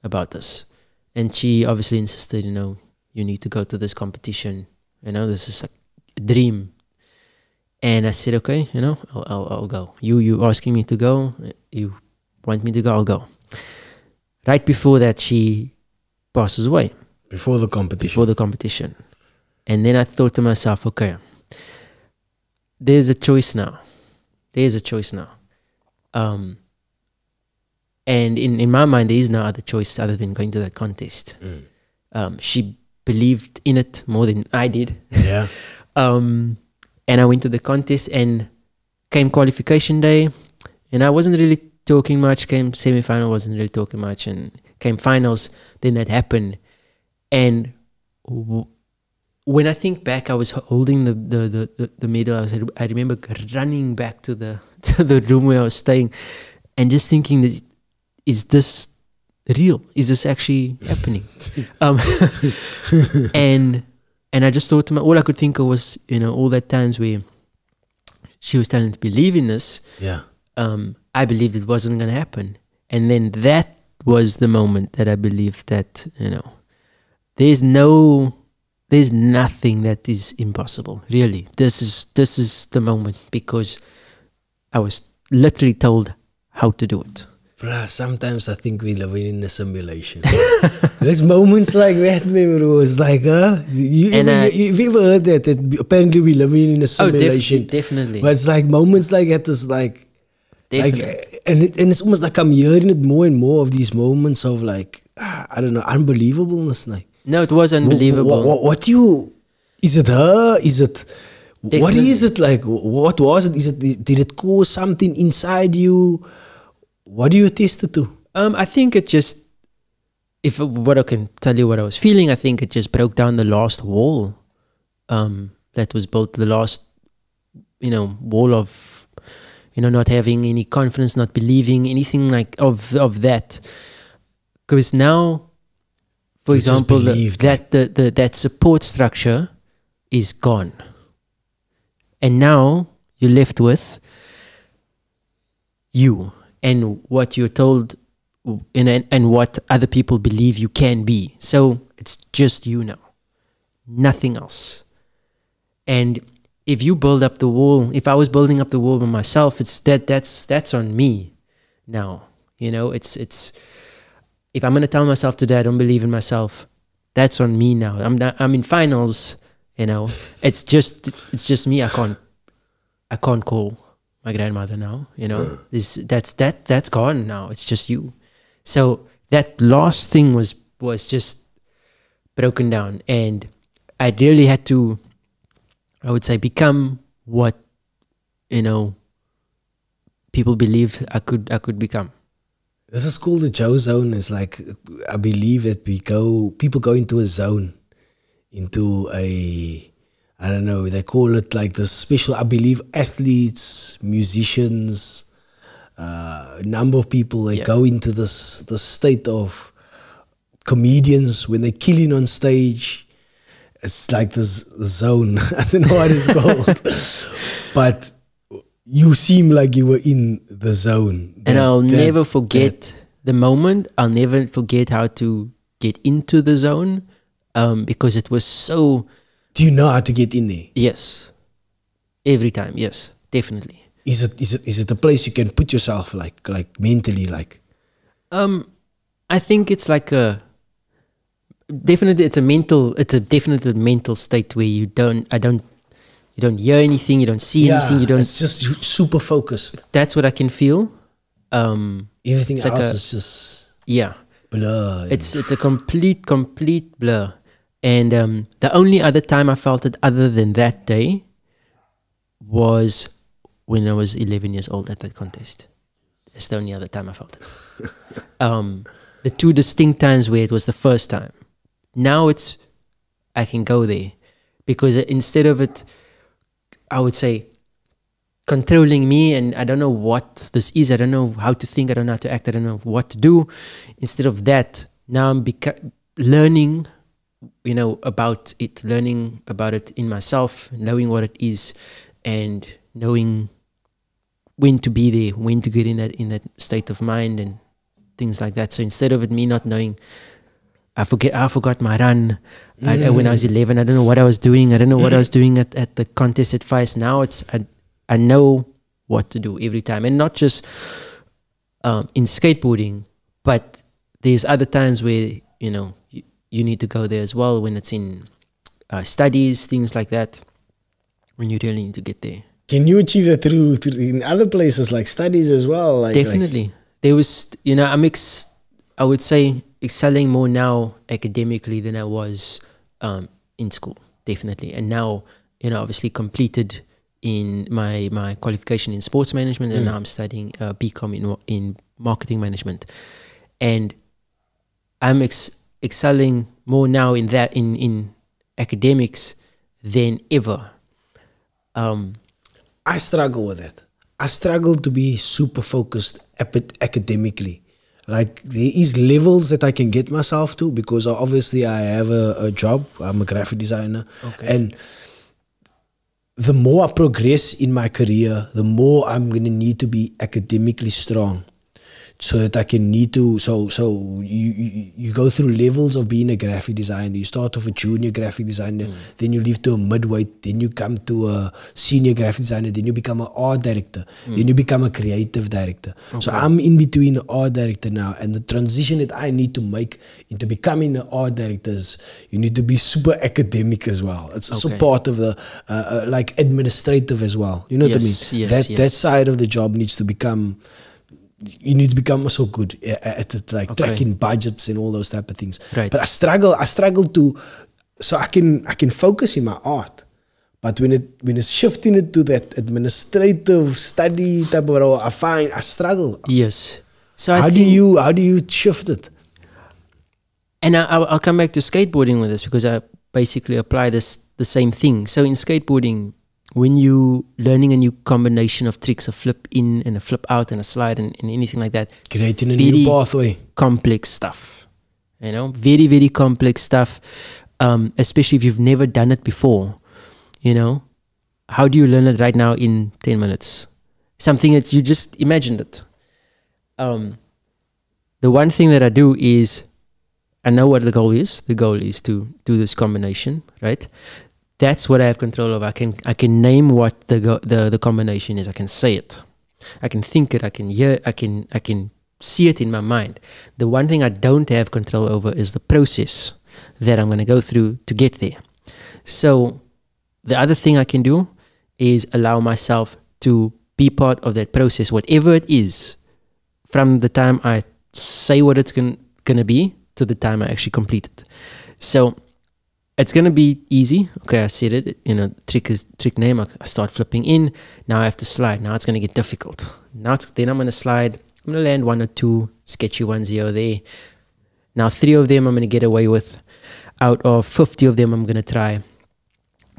about this. And she obviously insisted, you need to go to this competition. This is a dream. And I said, okay, I'll go. You asking me to go, you want me to go, I'll go. Right before that, she passes away. Before the competition. And then I thought to myself, okay, there's a choice now. And in my mind, there is no other choice other than going to that contest. She believed in it more than I did. Yeah. And I went to the contest, and came qualification day, and I wasn't really talking much. Came semi-final, wasn't really talking much, and came finals. Then that happened, and when I think back, I was holding the medal. I remember running back to the room where I was staying, and just thinking, is this real? Is this actually happening? um, and I just thought to my, all I could think of was, all that times where she was telling me to believe in this. Yeah. I believed it wasn't going to happen. And then that was the moment that I believed that, there's nothing that is impossible. Really. This is the moment, because I was literally told how to do it. Bruh, sometimes I think we live in a simulation. There's moments like that where it was like, you've ever heard that apparently we live in a simulation? Oh, definitely. But it's like moments like that is like, and it's almost like I'm hearing it more and more of these moments of like, I don't know, unbelievableness. Like, no, it was unbelievable. Is it her? Is it, Definitely. what is it like? What was it? Did it cause something inside you? What do you attest it to? I think it just, what I can tell you what I was feeling, I think it just broke down the last wall that was built, the last, wall of, not having any confidence, not believing anything like of that. Because now, for You example, just that support structure is gone. And now you're left with you. And what you're told, and what other people believe you can be. So it's just you now, nothing else. And if you build up the wall, if I was building up the wall by myself, that's on me now. It's if I'm gonna tell myself today I don't believe in myself, that's on me now. I'm in finals. It's just me. I can't call my grandmother now, that's gone now. It's just you. So that last thing was just broken down, and I really had to, I would say, become what people believed I could become. This is called the joeZONE. It's like, I believe that people go into a zone, into a, I don't know, they call it like the special, I believe athletes, musicians, a number of people, they go into the state of comedians when they're killing on stage. It's like this zone. I don't know what it's called. But you seem like you were in the zone. And I'll never forget the moment. I'll never forget how to get into the zone, because it was so... Do you know how to get in there? Yes. Every time, yes, definitely. Is it a place you can put yourself like mentally like? I think it's like it's a definitely mental state where you don't hear anything, you don't see anything, it's just super focused. That's what I can feel. Everything else is just blur. It's a complete blur. And the only other time I felt it other than that day was when I was 11 years old at that contest. That's the only other time I felt it. The two distinct times where it was the first time. Now I can go there. Because instead of it, I would say, controlling me, and I don't know what this is, I don't know how to think, I don't know how to act, I don't know what to do. Instead of that, now I'm learning about it, learning about it in myself, knowing what it is, and knowing when to be there, when to get in that state of mind and things like that. So instead of it, me not knowing, I forgot my run when I was 11. I don't know what I was doing. I don't know what I was doing at the contest at Feist. Now I know what to do every time, and not just in skateboarding, but there's other times where you need to go there as well, when it's in studies, things like that, when you really need to get there. Can you achieve that through in other places like studies as well? Definitely. There was, I would say excelling more now academically than I was in school, definitely. And now, obviously completed in my qualification in sports management, and now I'm studying BCom in marketing management. And I'm excelling more now in that, in academics than ever. I struggle with that. I struggle to be super focused academically. Like there is levels that I can get myself to because obviously I have a job. I'm a graphic designer, and the more I progress in my career, the more I'm gonna need to be academically strong. So that I can need to, so you go through levels of being a graphic designer. You start off a junior graphic designer, then you leave to a midweight, then you come to a senior graphic designer, then you become an art director, then you become a creative director. So I'm in between an art director now, and the transition that I need to make into becoming an art director is you need to be super academic as well. It's also part of the like administrative as well. You know what I mean? That side of the job needs to become. You need to become so good at it, like tracking budgets and all those type of things. Right. But I struggle to, so I can focus in my art, but when it's shifting it to that administrative study type of role, I struggle. Yes. So how do you shift it? And I'll come back to skateboarding with this because I basically apply the same thing. So in skateboarding, when you learning a new combination of tricks, a flip in and a flip out and a slide and anything like that, creating a new pathway, complex stuff, you know, very, very complex stuff, especially if you've never done it before, you know. How do you learn it right now in 10 minutes? Something that you just imagined it. The one thing that I do is I know what the goal is. The goal is to do this combination, right? That's what I have control of. I can name what the combination is. I can say it. I can think it. I can hear. I can see it in my mind. The one thing I don't have control over is the process that I'm going to go through to get there. So the other thing I can do is allow myself to be part of that process, whatever it is, from the time I say what it's going to be to the time I actually complete it. So it's going to be easy. Okay, I said it. You know, trick name. I start flipping in. Now I have to slide. Now it's going to get difficult. Then I'm going to slide. I'm going to land 1 or 2 sketchy ones here or there. Now 3 of them I'm going to get away with. Out of 50 of them I'm going to try.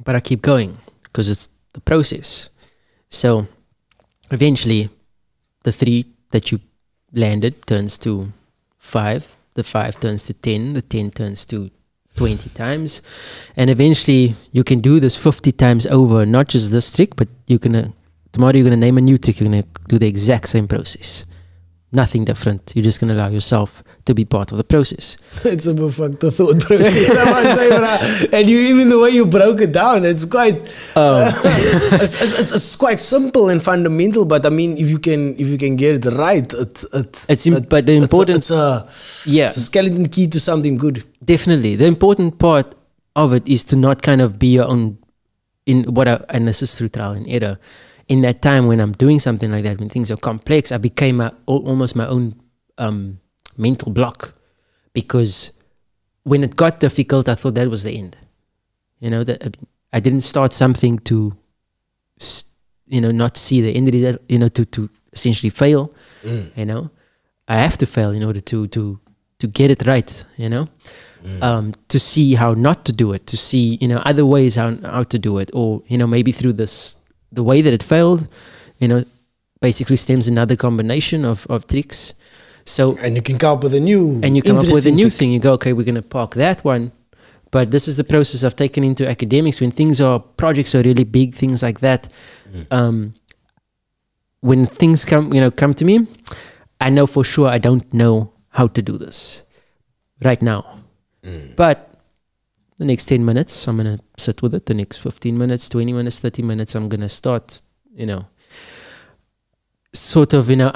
But I keep going because it's the process. So eventually the 3 that you landed turns to 5. The 5 turns to 10. The 10 turns to 20 times, and eventually you can do this 50 times over. Not just this trick, but tomorrow you're gonna name a new trick. You're gonna do the exact same process, nothing different. You're just gonna allow yourself to be part of the process. It's a perfect thought process, I must say, bro. And even the way you broke it down, it's quite it's quite simple and fundamental. But I mean, if you can get it right, it's a skeleton key to something good. Definitely, the important part of it is to not kind of be your own and this is through trial and error. In that time when I'm doing something like that, when things are complex, I became almost my own mental block, because when it got difficult, I thought that was the end. You know, that I didn't start something to, you know, not see the end of it, you know, to essentially fail. You know, I have to fail in order to get it right, you know. To see how not to do it, to see, you know, other ways how to do it, or, you know, maybe through the way that it failed, you know, basically stems another combination of tricks. So, and you can come up with a new, and you come up with a new thing. You go, okay, we're going to park that one, but this is the process I've taken into academics. When projects are really big, things like that, when things come to me, I know for sure I don't know how to do this right now. But the next 10 minutes, I'm going to sit with it. The next 15 minutes, 20 minutes, 30 minutes, I'm going to start, you know, sort of, you know,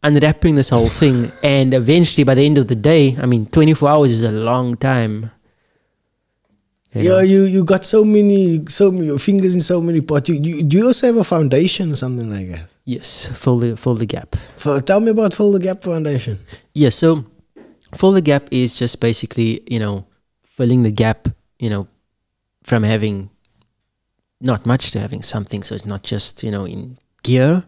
unwrapping this whole thing. And eventually, by the end of the day, I mean, 24 hours is a long time. You got so many fingers in so many pots. Do you also have a foundation or something like that? Yes, Fill the Gap. Tell me about Fill the Gap Foundation. Yes, so Fill the Gap is just basically, you know, filling the gap, you know, from having not much to having something. So it's not just, you know, in gear,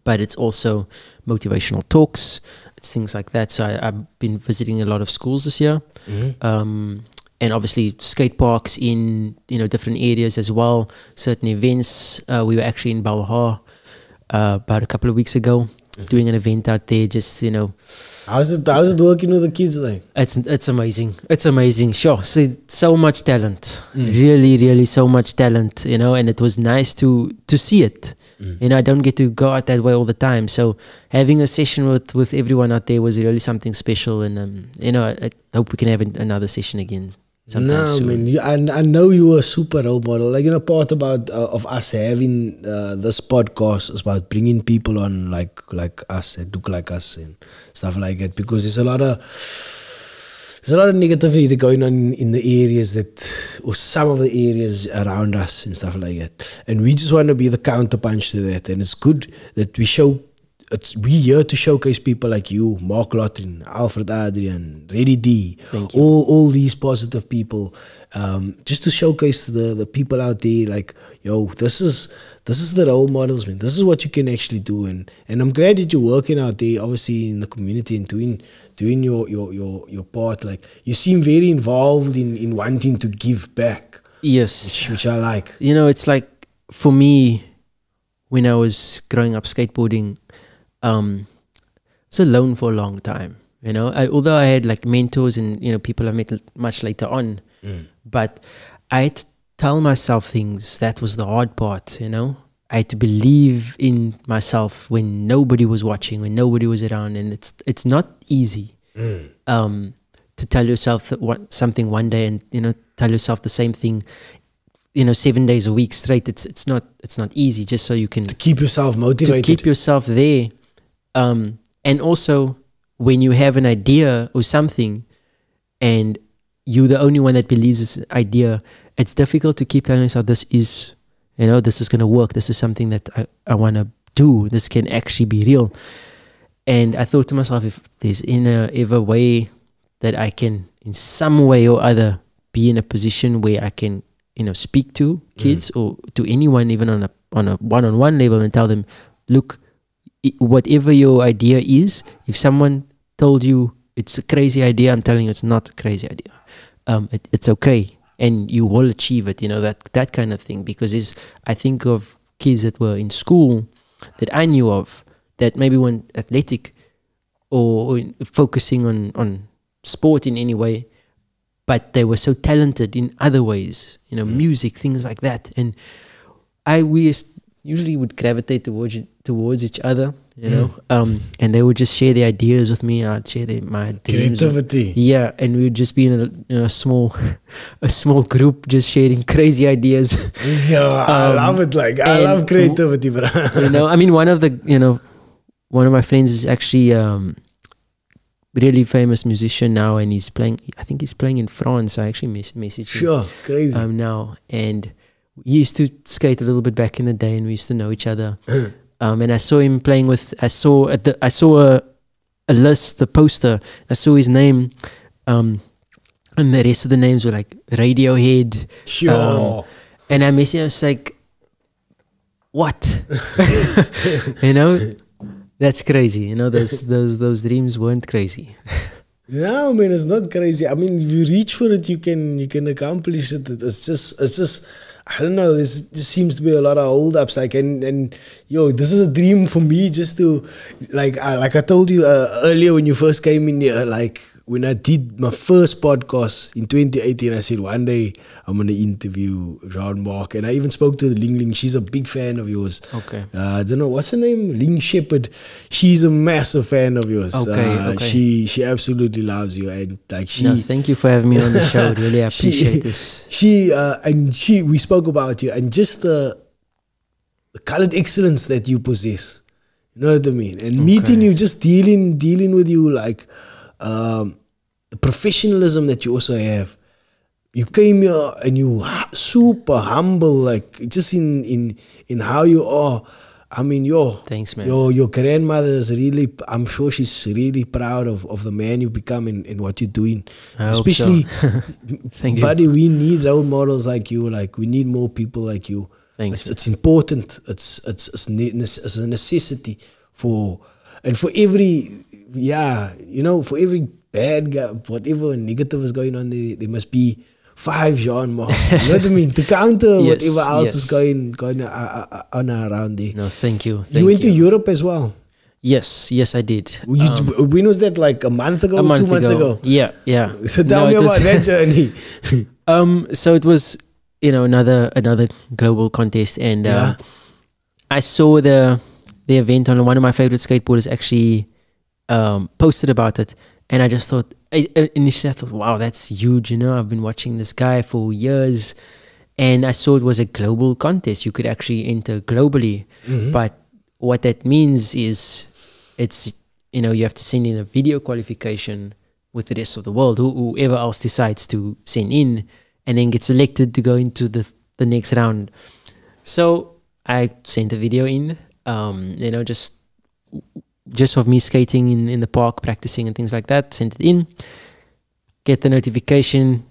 but it's also motivational talks. It's things like that. So I've been visiting a lot of schools this year, and obviously skate parks in, you know, different areas as well. Certain events. We were actually in Balha about a couple of weeks ago, doing an event out there. Just How's it working with the kids like? it's amazing. It's amazing. Sure, so much talent. Really, really so much talent. And it was nice to see it. I don't get to go out that way all the time. So having a session with everyone out there was really something special. And I hope we can have another session again sometime soon. I know you were a super role model. Like, part about of us having this podcast is about bringing people on like us that look like us and stuff like that, because there's a lot of negativity going on in the areas or some of the areas around us and stuff like that. And we just want to be the counterpunch to that. And it's good that we here to showcase people like you, Mark Lotrin, Alfred Adrian, Reddy D, all these positive people, just to showcase the people out there, like, yo, this is the role models, man. This is what you can actually do, and I'm glad that you're working out there, obviously in the community and doing your part. Like, you seem very involved in wanting to give back. Yes, which I like. It's like, for me, when I was growing up skateboarding, I was alone for a long time. Although I had like mentors and people I met much later on, but I had to tell myself things. That was the hard part. I had to believe in myself when nobody was watching, when nobody was around, and it's not easy to tell yourself something one day and tell yourself the same thing 7 days a week straight. It's not easy, just so you can to keep yourself motivated, to keep yourself there. And also, when you have an idea or something and you're the only one that believes this idea, it's difficult to keep telling yourself this is going to work. This is something that I want to do. This can actually be real. And I thought to myself, if there's ever way that I can, in some way or other, be in a position where I can, speak to kids or to anyone, even on a one-on-one level, and tell them, look, whatever your idea is, if someone told you it's a crazy idea, I'm telling you it's not a crazy idea. It's okay, and you will achieve it. That kind of thing. Because I think of kids that were in school that I knew of that maybe weren't athletic or focusing on sport in any way, but they were so talented in other ways. Music, things like that. And we usually would gravitate towards each other, and they would just share their ideas with me. I'd share my dreams. Creativity. Yeah, and we would just be in a small group, just sharing crazy ideas. Yeah, I love it. Like, I love creativity, bro. One of my friends is actually really famous musician now, and I think he's playing in France. I actually messaged him. Sure, crazy. Now, and we used to skate a little bit back in the day, and we used to know each other. And I saw him playing with. I saw a list, the poster. I saw his name, and the rest of the names were like Radiohead. Sure. And I messaged him. I was like, "What?" That's crazy. Those dreams weren't crazy. No, man, it's not crazy. I mean, if you reach for it, you can accomplish it. It's just. I don't know, there seems to be a lot of hold-ups, like, and this is a dream for me, just to, like I told you earlier when you first came in here, like, when I did my first podcast in 2018, I said, one day I'm going to interview Jean Marc, and I even spoke to Ling Ling. She's a big fan of yours. Okay. I don't know, what's her name? Ling Shepherd. She's a massive fan of yours. Okay. She absolutely loves you, and like thank you for having me on the show. Really appreciate this. We spoke about you, and just the colored excellence that you possess. You know what I mean? And meeting you, just dealing with you, like, the professionalism that you also have. You came here and you super humble, like, just in how you are. I mean, thanks, man. Your grandmother is really, I'm sure she's really proud of the man you've become and what you're doing. Especially, thank you, buddy. We need role models like you. Like, we need more people like you. Thanks. It's important. It's a necessity for every. Yeah, for every bad guy, whatever negative is going on, there must be 5 Jean Marc. You know what I mean? To counter Yes, whatever else yes. is going on around there. No, thank you. You went to Europe as well. Yes, I did. When was that? Like a month ago? A month 2 months ago? Yeah. So tell me it was- about that journey. So it was, another global contest, and Yeah. I saw the event on one of my favorite skateboarders actually posted about it, and I just thought initially I thought, wow, that's huge. I've been watching this guy for years, and I saw it was a global contest. You could actually enter globally, but what that means is it's you have to send in a video qualification with the rest of the world, whoever else decides to send in, and then get selected to go into the next round. So I sent a video in, just of me skating in the park, practicing and things like that. Sent it in, get the notification,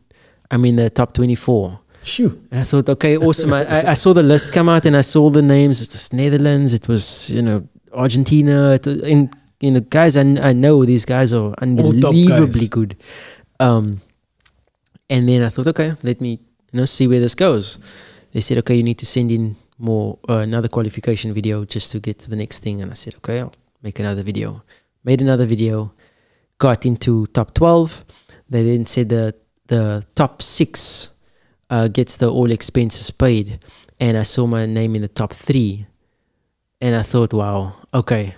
I'm in the top 24. Shoo. And I thought, okay, awesome. I saw the list come out, and I saw the names. It was Netherlands, it was Argentina, and guys, I know these guys are unbelievably good. And then I thought, okay, let me see where this goes. They said, okay, you need to send in more another qualification video just to get to the next thing. And I said, okay, I'll make another video. Made another video, got into top 12. They then said the top 6 gets the all expenses paid, and I saw my name in the top 3, and I thought, wow, okay,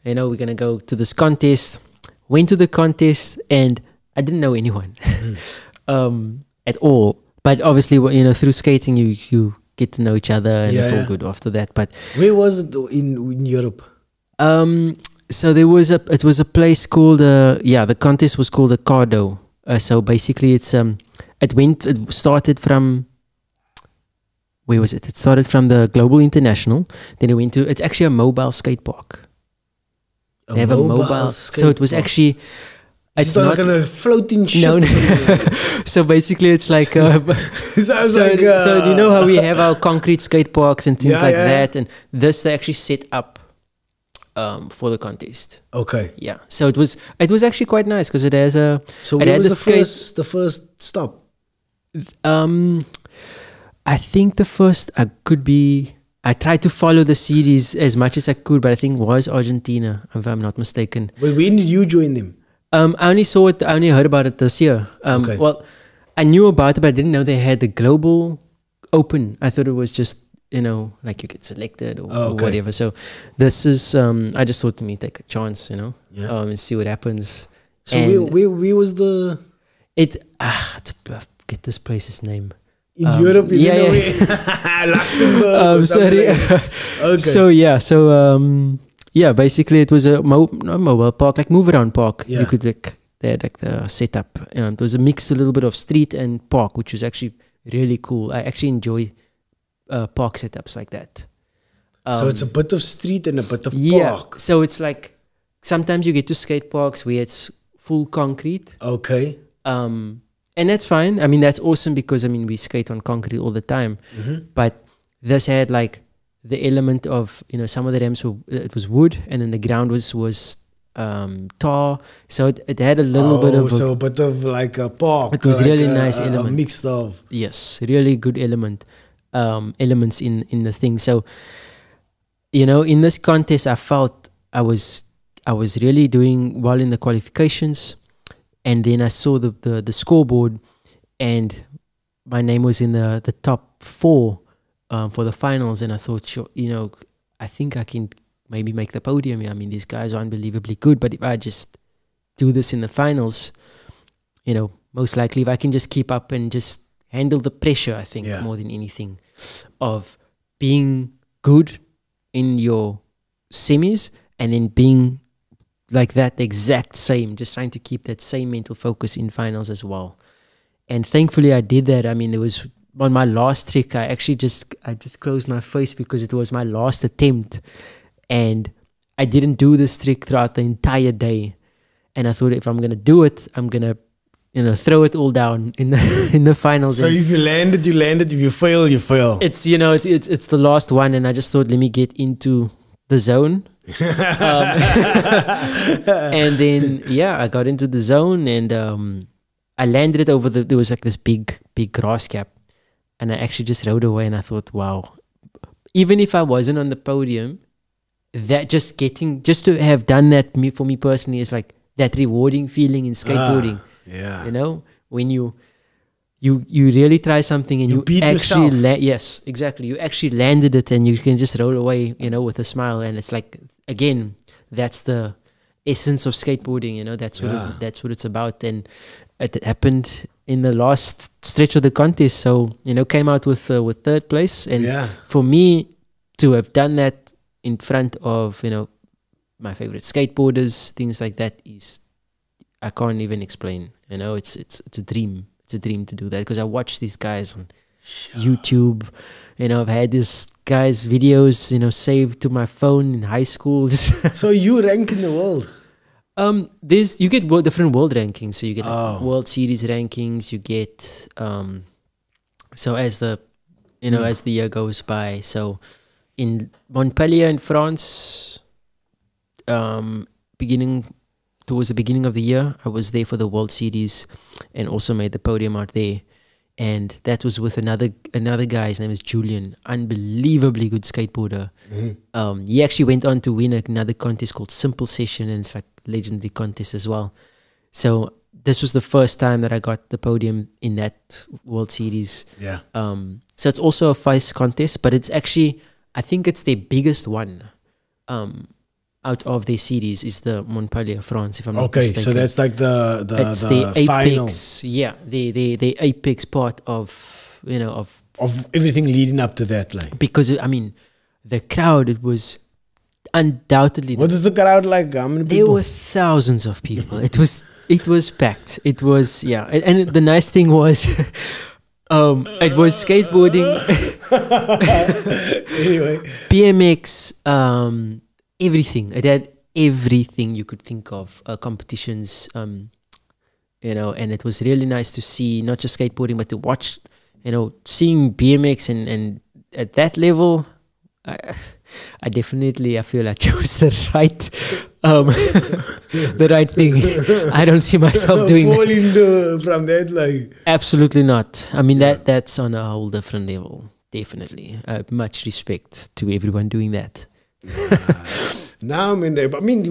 we're gonna go to this contest. Went to the contest, and I didn't know anyone at all. But obviously, through skating, you get to know each other, and it's all good after that. But where was it in Europe? So it was a place called the contest was called a Cardo. So basically, it started from, where was it? It started from the Global International. Then it went to, it's actually a mobile skate park. They have a mobile, so it was actually, it's not like a floating ship. No. So basically, it's like so you know how we have our concrete skate parks and things that, and this they actually set up for the contest. Okay. Yeah. So it was actually quite nice because it has a. So where was the first stop? I think the first I tried to follow the series as much as I could, but I think it was Argentina, if I'm not mistaken. But when did you join them? I only saw it. I only heard about it this year. Okay. Well, I knew about it, but I didn't know they had the global open. I thought it was just like you get selected or whatever. So this is. I just thought, let me take a chance, and see what happens. So where was the? Get this place's name. In Europe, you know where? Luxembourg. Sorry. Okay. So basically it was a mobile park, like move around park. Yeah. You could they had like the setup. It was a mix, a little bit of street and park, which was actually really cool. I actually enjoy park setups like that. So it's a bit of street and a bit of park. So it's like sometimes you get to skate parks where it's full concrete. Okay. And that's fine. I mean, that's awesome because we skate on concrete all the time. But this had like the element of some of the ramps it was wood, and then the ground was tar. So it had a little bit of a bit of like a park. It was like really nice element. A mixed of. Yes, really good elements in the thing. So in this contest, I felt I was really doing well in the qualifications. And then I saw the scoreboard, and my name was in the top 4 for the finals. And I thought, sure, I think I can maybe make the podium. I mean, these guys are unbelievably good. But if I just do this in the finals, most likely if I can just keep up and just handle the pressure, I think more than anything, of being good in your semis and then being like that, the exact same, just trying to keep that same mental focus in finals as well. And thankfully I did that. I mean, it was on my last trick, I just closed my face because it was my last attempt, and I didn't do this trick throughout the entire day. And I thought, if I'm gonna do it, I'm gonna throw it all down in the finals. So if you landed, you landed. If you fail, you fail. It's it's the last one, and I just thought, let me get into the zone. And then I got into the zone, and I landed it over there was like this big grass cap, and I actually just rode away, and I thought, wow, even if I wasn't on the podium, that just to have done that for me personally is like that rewarding feeling in skateboarding. Yeah. You know, when you really try something and you beat actually yourself. yes, exactly. You actually landed it and you can just roll away, you know, with a smile. And it's like, again, that's the essence of skateboarding, you know, that's what it's about. And it happened in the last stretch of the contest. So, you know, came out with third place. And for me to have done that in front of, you know, my favorite skateboarders, things like that, is, I can't even explain. You know, it's a dream. It's a dream to do that, because I watch these guys on YouTube. You know, I've had this guy's videos, you know, saved to my phone in high school. So you rank in the world? You get different world rankings. So you get like World Series rankings. You get so as the as the year goes by. So in Montpellier in France, towards the beginning of the year, I was there for the World Series and also made the podium out there. And that was with another guy. His name is Julian. Unbelievably good skateboarder. He actually went on to win another contest called Simple Session, and it's like legendary contest as well. So this was the first time that I got the podium in that World Series. Yeah. So it's also a FICE contest, but it's actually, I think it's their biggest one. Out of their series is the Montpellier, France, if I'm not mistaken. So that's like the final. Apex, the apex part of, you know, of everything leading up to that, like. Because I mean, the crowd, it was undoubtedly. What is the crowd like? How many people? There were thousands of people. It was packed. It was and the nice thing was, it was skateboarding, anyway, BMX, everything. It had everything you could think of, competitions, you know, and it was really nice to see not just skateboarding, but to watch, you know, seeing BMX and at that level, I definitely, I feel I chose the right thing. I don't see myself doing that. From that, like. Absolutely not. I mean, that's on a whole different level. Definitely. Much respect to everyone doing that. Now I'm in there. But I mean,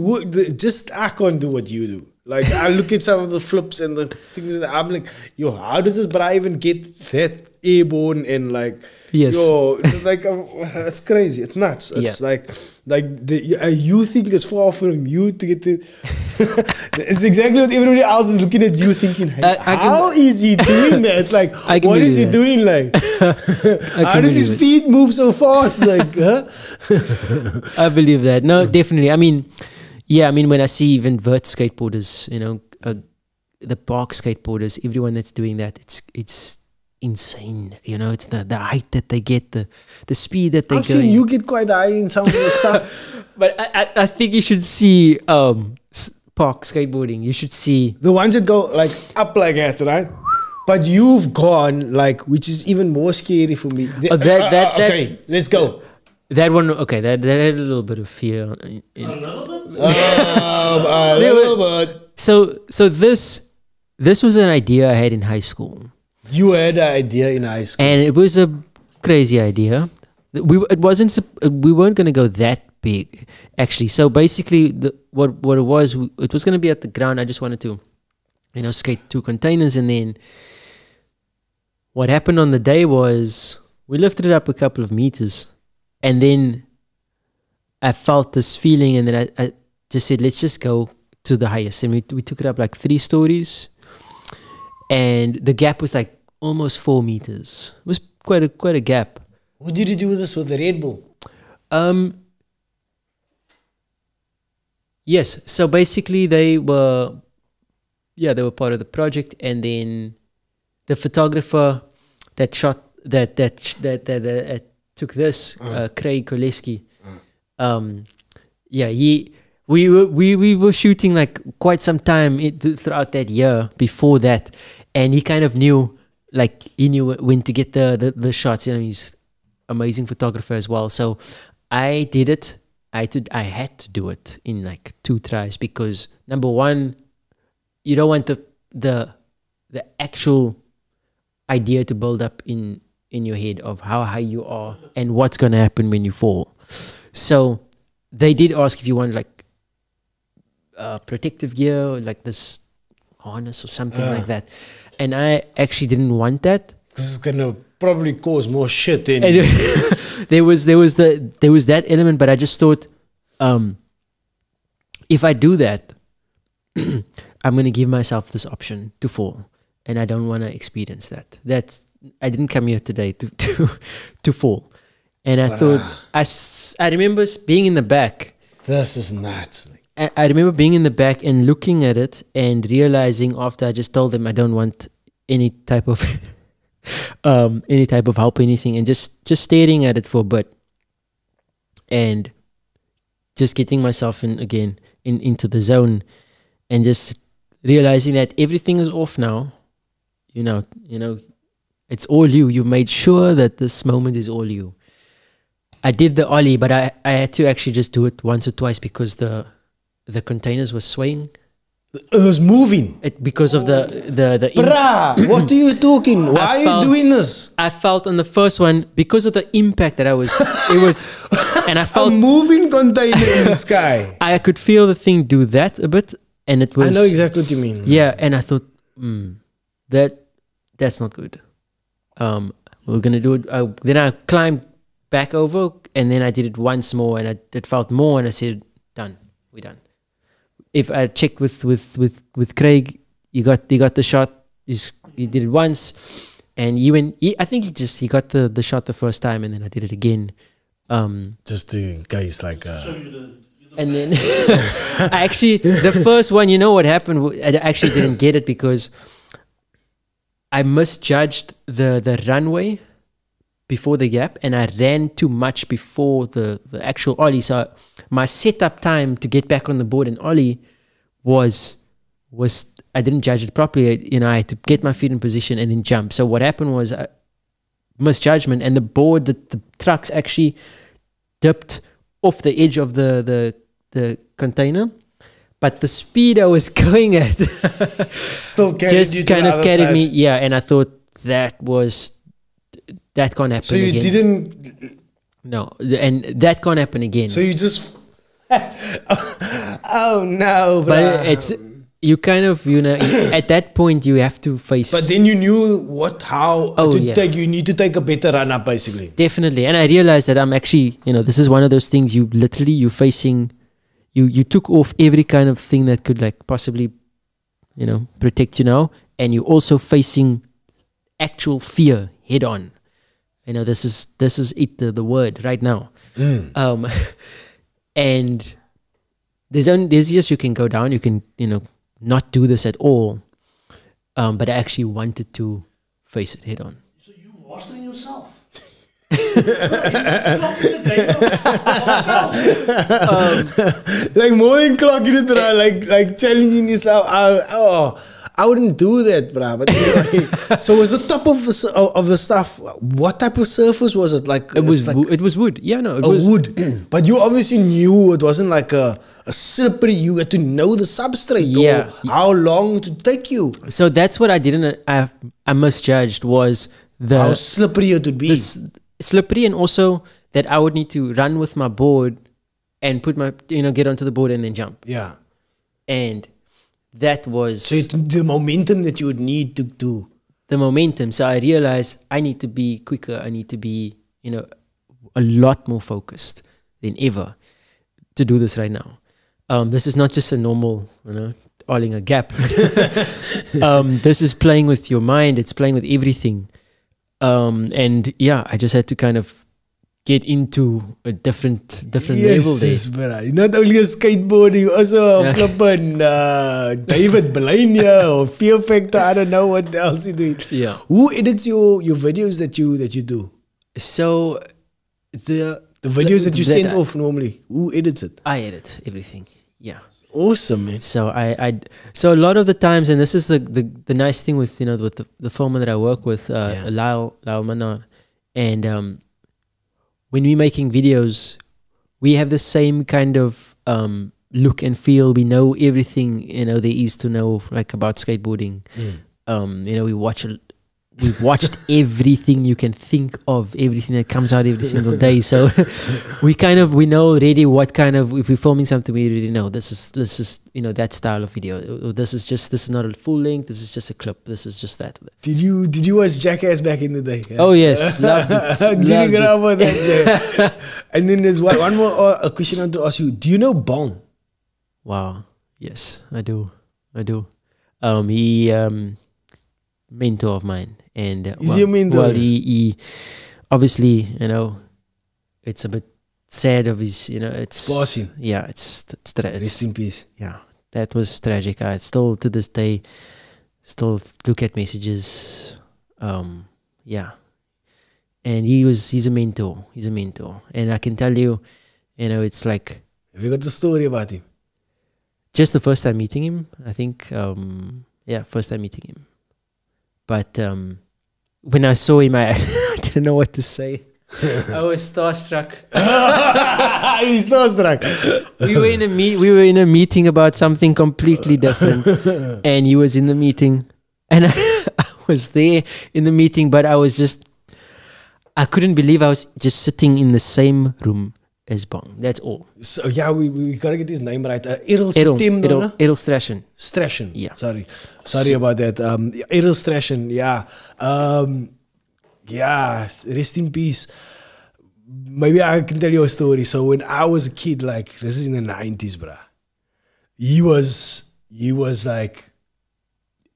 I can't do what you do. Like, I look at some of the flips and the things, and I'm like, yo, how does this bra even get that airborne? And like, yes, yo, it's like, it's crazy. It's nuts. It's like you think it's far from you to get to. It's exactly what everybody else is looking at you thinking, hey, how is he doing that? Like, what is he doing? Like, how does his feet move so fast? Like, huh? I believe that. No, definitely. I mean, yeah, I mean, when I see even vert skateboarders, you know, the park skateboarders, everyone that's doing that, it's insane. You know, it's the height that they get, the speed that they go. I've seen you get quite high in some of the stuff. But I think you should see park skateboarding. You should see the ones that go like up like that, right? But you've gone like, which is even more scary for me. Okay, let's go. That one, okay, that had a little bit of fear. A little bit. So this was an idea I had in high school. You had an idea in high school, and it was a crazy idea. We weren't going to go that big, actually. So basically, what it was going to be at the ground. I just wanted to, you know, skate 2 containers, and then what happened on the day was we lifted it up a couple of meters. And then I felt this feeling, and then I just said, let's just go to the highest. And we took it up like 3 stories. And the gap was like almost 4 meters. It was quite a gap. What did you do this with the Red Bull? Yes. So basically they were part of the project. And then the photographer that shot that took this, Craig Koleski. We were shooting like quite some time throughout that year before that, and he kind of knew, like he knew when to get the shots. You know, he's amazing photographer as well. So I did it. I had to do it in like 2 tries, because number one, you don't want the the actual idea to build up in your head of how high you are and what's going to happen when you fall. So they did ask if you want like protective gear or like this harness or something like that, and I actually didn't want that. This is gonna probably cause more shit in. there was that element, but I just thought, if I do that, I'm gonna give myself this option to fall, and I don't want to experience that. I didn't come here today to fall, and I thought I remember being in the back. This is nuts. I remember being in the back and looking at it and realizing after I just told them I don't want any type of help or anything, and just staring at it for a bit and just getting myself into the zone, and just realizing that everything is off now. You know, it's all you. You made sure that this moment is all you. I did the ollie, but I had to actually just do it once or twice because the containers were swaying. It was moving. Because of the Bruh, what are you talking? Why are you doing this? I felt on the first one, because of the impact that and I felt a moving container in the sky. I could feel the thing do that a bit, and it was. I know exactly what you mean. Yeah, and I thought, that's not good. We're gonna do it. Then I climbed back over, and then I did it once more, and it felt more, and I said, "Done, we're done." If I checked with Craig, he got the shot. He did it once, and I think he got the shot the first time, and then I did it again. Just in case, like. And then I actually, the first one, you know what happened? I actually didn't get it because I misjudged the runway before the gap, and I ran too much before the actual ollie. So my setup time to get back on the board and ollie was I didn't judge it properly. You know, I had to get my feet in position and then jump. So what happened was misjudgment, and the board, the trucks actually dipped off the edge of the container, but the speed I was going at still just kind of carried me. Yeah, and I thought that can't happen. So you again. didn't. No, and that can't happen again. So you just. Oh no! Bruh. But it's you kind of at that point you have to face. But then you knew how to take. You need to take a better run up, basically. Definitely, and I realized that I'm actually this is one of those things you're facing. You took off every kind of thing that could like possibly, protect you now, and you're also facing actual fear head on. This is it, the word right now. And there's just you can go down, you can not do this at all. But I actually wanted to face it head on. So you mastering yourself. Like more than clocking it around, like challenging yourself. I wouldn't do that, bruh. But anyway, so was the top of the stuff? What type of surface was it? Like it was wood. Yeah, no, it was wood. But you obviously knew it wasn't like a slippery. You had to know the substrate. Yeah. Or how long to take you. So that's what I misjudged was how slippery it would be. Slippery, and also that I would need to run with my board and put my get onto the board and then jump. Yeah. And that was so the momentum that you would need to do. The momentum. So I realized I need to be quicker. I need to be, a lot more focused than ever to do this right now. This is not just a normal, olling a gap. This is playing with your mind. It's playing with everything. And yeah, I just had to kind of get into a different level there. Yes, bro. Not only a skateboarding, you also flipping David Blaine or Fear Factor. I don't know what else you do. Yeah. Who edits your videos that you do? So the videos that you send off normally, who edits it? I edit everything. Yeah. Awesome, man. So so a lot of the times, and this is the nice thing with with the filmer that I work with, Lyle Manar, and when we're making videos, we have the same kind of look and feel. We know everything there is to know, like about skateboarding. we've watched everything you can think of, everything that comes out every single day. So we know already what kind of, if we're filming something, we already know this is that style of video. Or this is not a full length. This is just a clip. This is just that. Did you watch Jackass back in the day? Yeah. Oh yes, loved it. Didn't get about that. Yeah. And then there's one more a question I want to ask you. Do you know Bong? Wow. Yes, I do. He mentor of mine, and Is he a mentor? Well, he obviously, it's a bit sad of his, it's passing. Yeah, it's Rest in peace. Yeah, that was tragic. I still to this day still look at messages. Yeah, and he's a mentor. He's a mentor, and I can tell you, it's like. Have you got a story about him? Just the first time meeting him, I think. First time meeting him. But when I saw him, I didn't know what to say. I was starstruck. He's starstruck. We were in a meeting about something completely different, and he was in the meeting, and I was there in the meeting, but I couldn't believe I was just sitting in the same room as Bong. That's all. So yeah, we gotta get his name right. Errol Strashen. Strashen. Yeah. Sorry about that. Errol Strashen. Yeah. Yeah. Rest in peace. Maybe I can tell you a story. So when I was a kid, like this is in the 90s, bruh. He was like,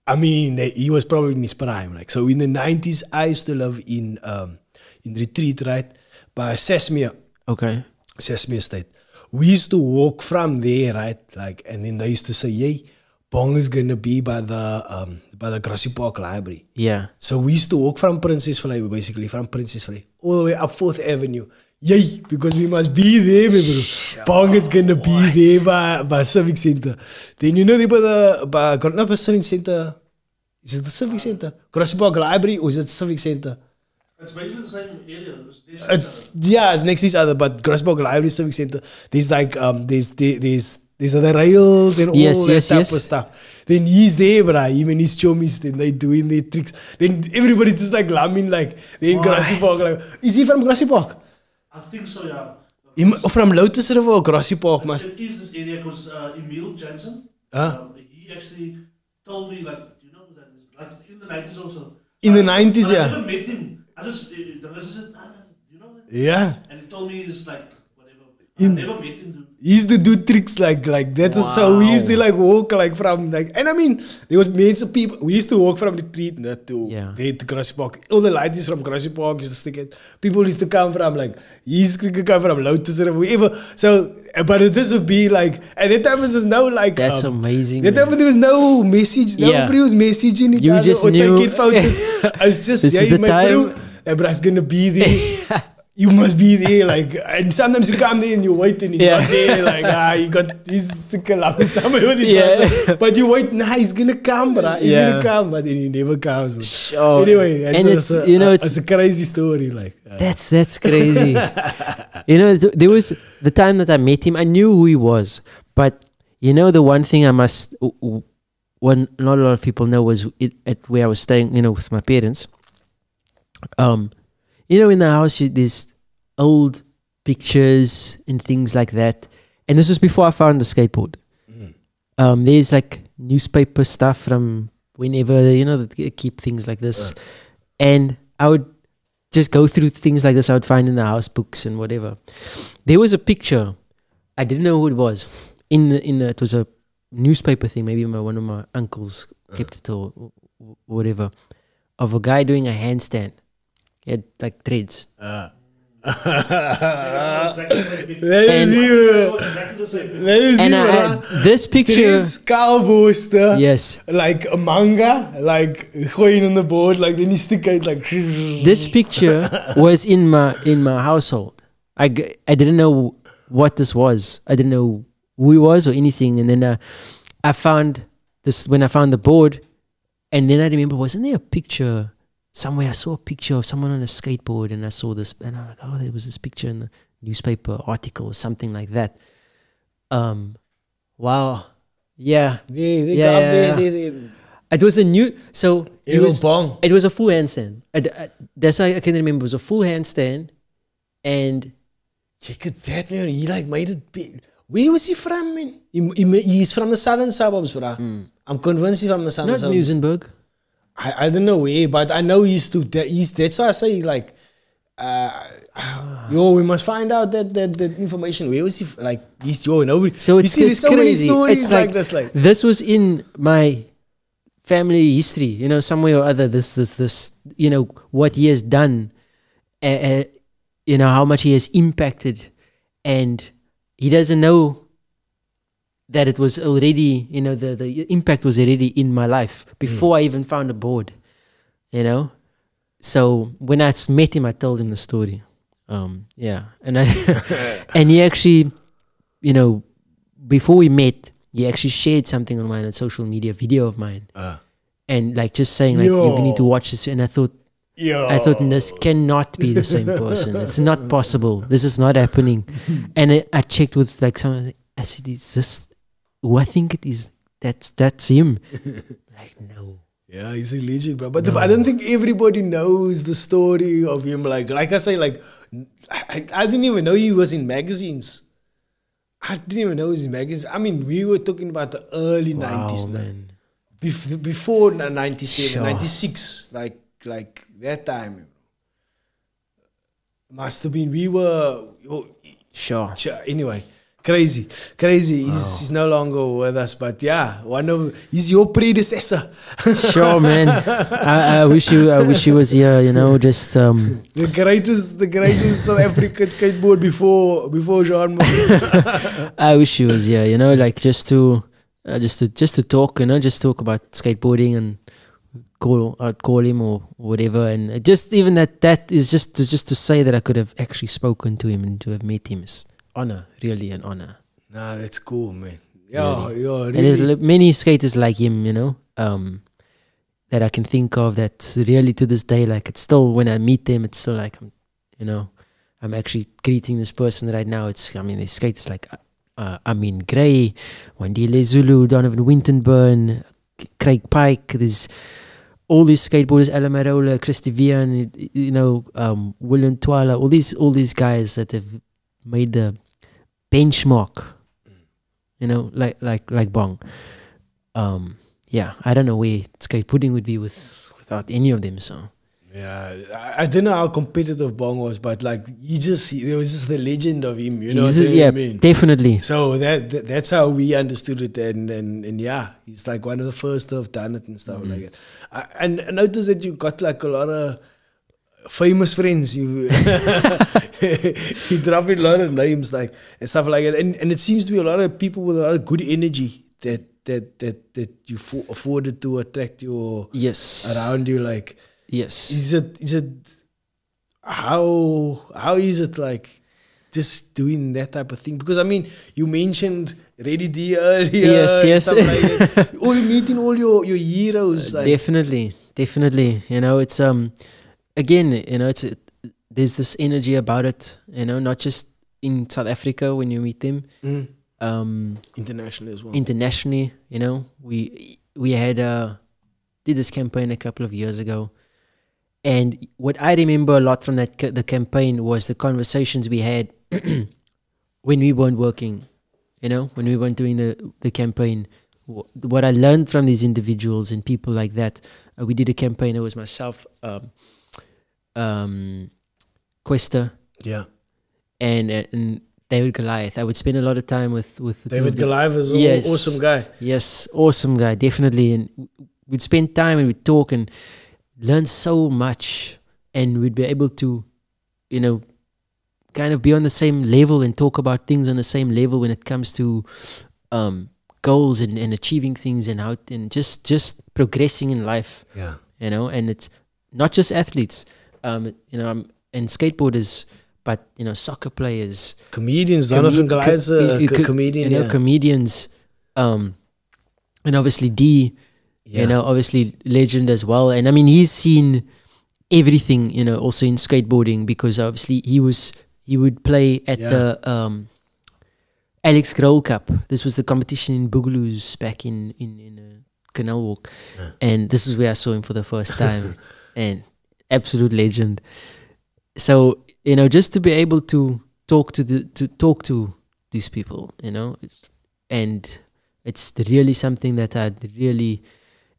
I mean, he was probably in his prime. Like so, in the 90s, I used to live in Retreat, right, by Sesame. Okay. Sesame Estate. We used to walk from there, right? Like, and then they used to say, "Yay, Bong is gonna be by the Grassy Park Library." Yeah. So we used to walk from Princess Valley, basically from Princess Valley, all the way up 4th Avenue. Yay, because we must be there, my bro. Bong is gonna be there by Civic Center. Then they not by Civic Center. Is it the Civic Center? Grassy Park Library, or is it Civic Center? It's basically the same area. It's next to each other, but Grassburg Library Civic Center. There's like there's other rails and all that type of stuff. Then he's there, bruh. Him and his chummies, then they doing their tricks. Then everybody just like lamming like they in Grassy Park. Like, is he from Grassy Park? I think so, yeah. From Lotus River or Grassy Park? It is this area because Emil Jansen, he actually told me like, you know, that is like in the 90s also. So in the 90s, yeah. I never met him. I just said, you know that? Yeah. And he told me it's like, whatever. I never met him. He used to do tricks like that. Wow. So we used to like walk like from like, and I mean, there was millions of people. We used to walk from the street to Grassy Park. All the lights from Grassy Park used to stick it. People used to come from like, he used to come from Lotus or whatever. So, but it just would be like, at that time there was no like. That's amazing. That time there was no message. Nobody was messaging each other just or knew. taking photos. It's just, this is the time. Bruh's gonna be there. You must be there, like, and sometimes you come there and you wait and he's not there, like, he's sick of somewhere with his person. But you wait, he's gonna come, bruh. He's gonna come, but then he never comes. Sure. Anyway, it's a crazy story, like. That's crazy. There was the time that I met him, I knew who he was, but the one thing not a lot of people know was at where I was staying, with my parents. In the house, there's old pictures and things like that. And this was before I found the skateboard. There's like newspaper stuff from whenever, they keep things like this. And I would just go through things like this I would find in the house books and whatever. There was a picture. I didn't know who it was. It was a newspaper thing. Maybe one of my uncles kept it or whatever. Of a guy doing a handstand. He had like dreads. This picture, dreads, cowboys, yes, like a manga, like going on the board, like then you stick out like. This picture was in my household. I didn't know what this was. I didn't know who he was or anything. And then I found this when I found the board, and then I remember, wasn't there a picture? Somewhere I saw a picture of someone on a skateboard, and I saw this, and I'm like, oh, there was this picture in the newspaper article or something like that. Wow. Yeah. It was a new, so It was bong. it was a full handstand. That's how I can remember. It was a full handstand, and Check it that, man. He like made it big. Where was he from, man? He's from the southern suburbs, bro. I'm convinced he's from the southern not suburbs. Muizenberg. I don't know where, but I know he's to. That's why I say like, yo, we must find out that information. Where was he? Like, nobody. So it's, you see, there's so many crazy. stories It's like this. Like, this was in my family history, you know, somewhere or other. This, you know, what he has done, you know, how much he has impacted, and he doesn't know that it was already, you know, the impact was already in my life before I even found a board, you know. So when I met him, I told him the story. Yeah, and and he actually, you know, before we met, he actually shared something on mine on social media, a video of mine, and like just saying like, you need to watch this. And I thought this cannot be the same person. It's not possible. This is not happening. And I checked with like someone. I said, "Is this who I think it is? That's him." Like, no. Yeah, he's a legend, bro. But I don't think everybody knows the story of him. Like I say, like I didn't even know he was in magazines. I didn't even know he was in magazines. I mean, we were talking about the early 90s, man. Before 97, Sure. 96, like that time. Must have been, we were, Sure. anyway. Crazy. He's no longer with us, but yeah, he's your predecessor. Sure, man. I wish he was here. You know, just the greatest South African skateboard before Jean Marc. I wish he was here. You know, like just to talk. You know, just talk about skateboarding and call him or whatever. And just even that is just to say that I could have actually spoken to him and to have met him. Honor, really an honor. Nah, that's cool, man. Yeah, really. Really. And there's many skaters like him, you know, that I can think of that really to this day, like it's still, when I meet them, it's still like, I'm actually greeting this person right now. There's skaters like Amin Gray, Wandile Zulu, Donovan Wintonburn, Craig Pike, there's all these skateboarders, Alamarola, Christy Vian, you know, William Twala, all these guys that have made the benchmark, you know, like Bong. Yeah, I don't know where skateboarding would be without any of them. So yeah, I don't know how competitive Bong was, but like there was just the legend of him, you know. Yeah, I mean? Definitely. So that's how we understood it, and yeah, he's like one of the first to have done it and stuff like that. And I noticed that you got like a lot of famous friends. You drop in a lot of names like and stuff like that, and it seems to be a lot of people with a lot of good energy that you afforded to attract your around you. Like, yes, is it how is it like just doing that type of thing? Because I mean, you mentioned Reddy D earlier. Yes. Stuff like that. All meeting all your heroes. Like. Definitely. You know, it's again, you know, there's this energy about it, you know, not just in South Africa when you meet them, internationally as well. Internationally, you know, we had did this campaign a couple of years ago, and what I remember a lot from the campaign was the conversations we had when we weren't working, you know, when we weren't doing the campaign. What I learned from these individuals and people like that, we did a campaign. It was myself, Questa, yeah, and David Goliath. I would spend a lot of time with David Goliath is an awesome guy. Yes, awesome guy, definitely. And we'd spend time and we'd talk and learn so much, and we'd be able to, you know, kind of be on the same level and talk about things on the same level when it comes to goals and achieving things and how and just progressing in life. Yeah, you know, and it's not just athletes. You know, and skateboarders, but you know, soccer players, comedians. Donovan Goliath's a comedian. You know, comedians, and obviously D. You know, obviously legend as well. And I mean, he's seen everything. You know, also in skateboarding, because obviously he would play at the Alex Grohl Cup. This was the competition in Boogaloo's back in canal walk, and this is where I saw him for the first time, and absolute legend. So just to be able to talk to these people, it's really something that I really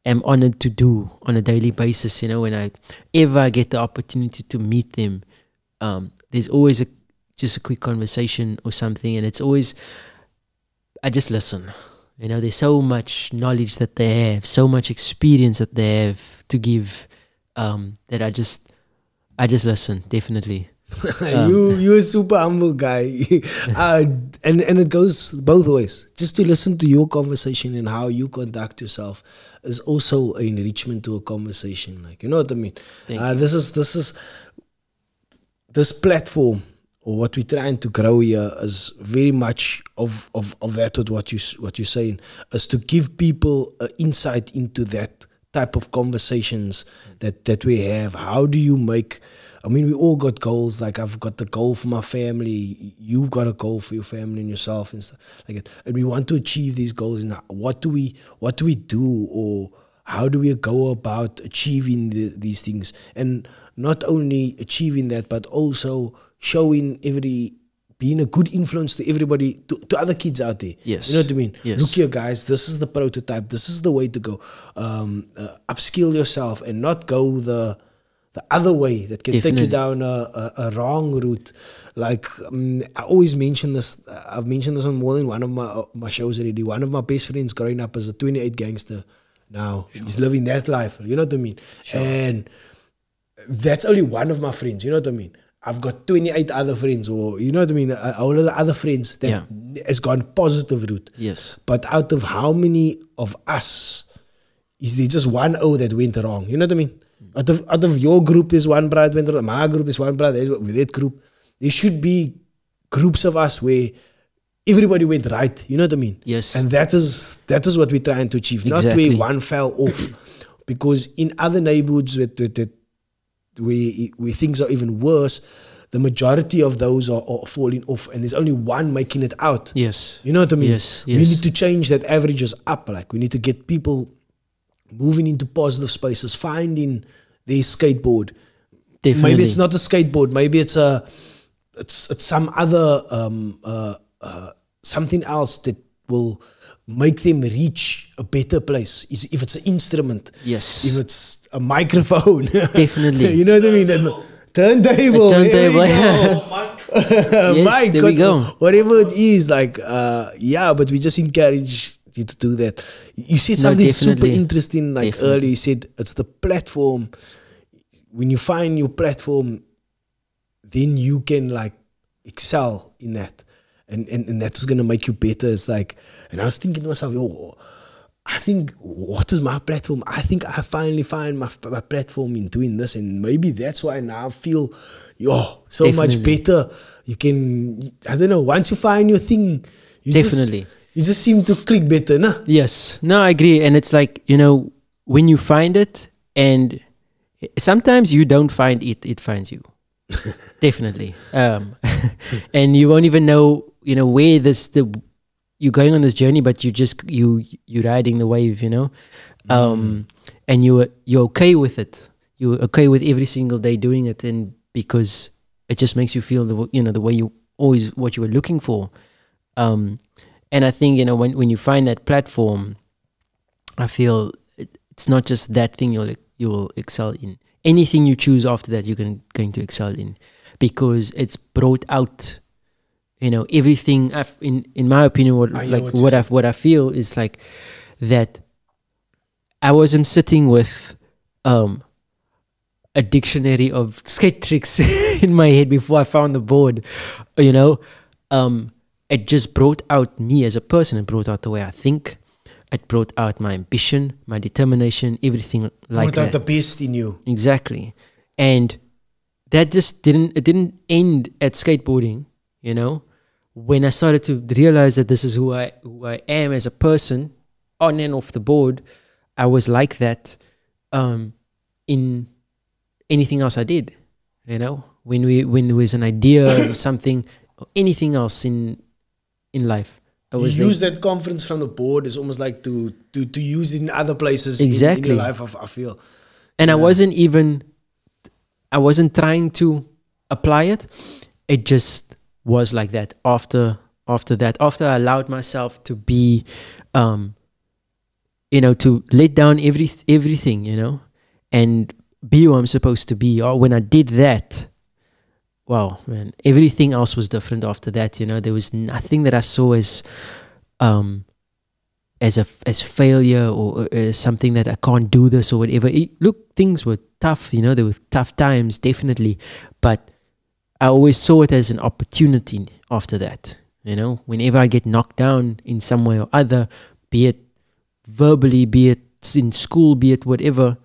am honored to do on a daily basis. When I ever get the opportunity to meet them, there's always just a quick conversation or something, and it's always, I just listen. There's so much knowledge that they have, so much experience that they have to give, that I just listen, definitely. You're a super humble guy. And it goes both ways. Just to listen to your conversation and how you conduct yourself is also an enrichment to a conversation. Like, you know what I mean? This platform, or what we're trying to grow here, is very much of that, what you're saying, is to give people insight into that type of conversations that we have. How do you make, we all got goals. Like, I've got the goal for my family, you've got a goal for your family and yourself and stuff like that. And we want to achieve these goals. And what do we do, or how do we go about achieving these things? And not only achieving that, but also being a good influence to everybody, to other kids out there. Yes. You know what I mean? Yes. Look here, guys, this is the prototype. This is the way to go. Upskill yourself and not go the other way that can take you down a wrong route. Like, I always mention this. I've mentioned this on more than one of my shows already. One of my best friends growing up as a 28 gangster. Now he's living that life. You know what I mean? Sure. And that's only one of my friends. You know what I mean? I've got 28 other friends, or you know what I mean, all of the other friends that has gone positive route. Yes. But out of how many of us is there just one O that went wrong? You know what I mean? Out of your group, there's one brother went wrong. My group is one brother. With that group, there should be groups of us where everybody went right. You know what I mean? Yes. And that is what we're trying to achieve. Exactly. Not where one fell off, because in other neighborhoods where things are even worse, the majority of those are falling off, and there's only one making it out. Yes. You know what I mean? Yes. We need to change that averages up. Like, we need to get people moving into positive spaces, finding their skateboard. Definitely. Maybe it's not a skateboard. Maybe it's some other something else that will make them reach a better place. If it's an instrument, yes. If it's a microphone, definitely. You know what I mean? Turntable. Yes, Mic, there we go. Whatever it is, like, but we just encourage you to do that. You said something super interesting, like earlier. You said it's the platform. When you find your platform, then you can like excel in that. And that's going to make you better. It's like, and I was thinking to myself, I think, what is my platform? I think I finally find my platform in doing this, and maybe that's why now I feel, so much better. You can, I don't know, once you find your thing, you just seem to click better, no? Yes, no, I agree. And it's like, when you find it, and sometimes you don't find it, it finds you. Definitely. And you won't even know, where you're going on this journey, but you're riding the wave, and you're okay with it. You're okay with every single day doing it, and because it just makes you feel the way you always, what you were looking for. And I think, when you find that platform, I feel it's not just that thing you'll excel in. Anything you choose after that, you're going to excel in, because it's brought out, everything. In my opinion, what I feel is like that. I wasn't sitting with a dictionary of skate tricks in my head before I found the board. It just brought out me as a person. It brought out the way I think. It brought out my ambition, my determination, everything like that. Brought out the best in you. Exactly. And that just didn't end at skateboarding, When I started to realize that this is who I am as a person, on and off the board, I was like that in anything else I did, when there was an idea or something or anything else in life, I was you use that confidence from the board is almost like to use it in other places in your life. I feel, and I wasn't trying to apply it. It just was like that. After I allowed myself to be, to let down everything, and be who I'm supposed to be. Or when I did that, wow, man, everything else was different after that. There was nothing that I saw as failure or as something that I can't do this or whatever. Look, things were tough. There were tough times, definitely, but I always saw it as an opportunity after that. Whenever I get knocked down in some way or other, be it verbally, be it in school, be it whatever,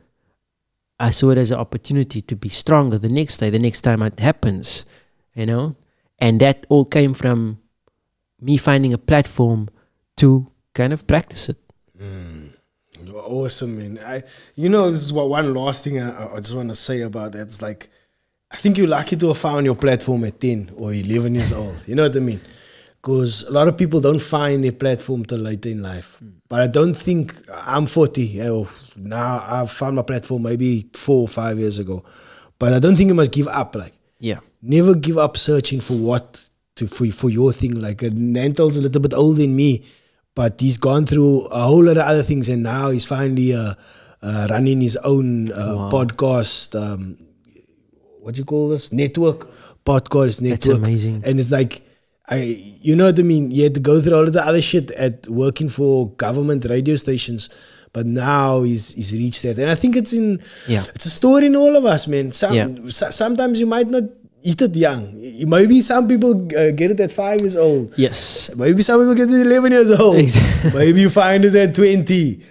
I saw it as an opportunity to be stronger the next time it happens, and that all came from me finding a platform to kind of practice it. Awesome, man. This is one last thing I just want to say about that. It's like, I think you're lucky to have found your platform at 10 or 11 years old. You know what I mean? Because a lot of people don't find their platform till later in life. But I don't think, I'm 40, now I've found my platform maybe 4 or 5 years ago. But I don't think you must give up. Never give up searching for for your thing. Like, Nantel's a little bit older than me, but he's gone through a whole lot of other things, and now he's finally running his own podcast. What do you call this? Podcast network. That's amazing. And it's like, you know what I mean? You had to go through all of the other shit at working for government radio stations, but now he's reached that. And I think it's a story in all of us, man. Sometimes you might not eat it young. Maybe some people get it at 5 years old. Yes. Maybe some people get it at 11 years old. Exactly. Maybe you find it at 20,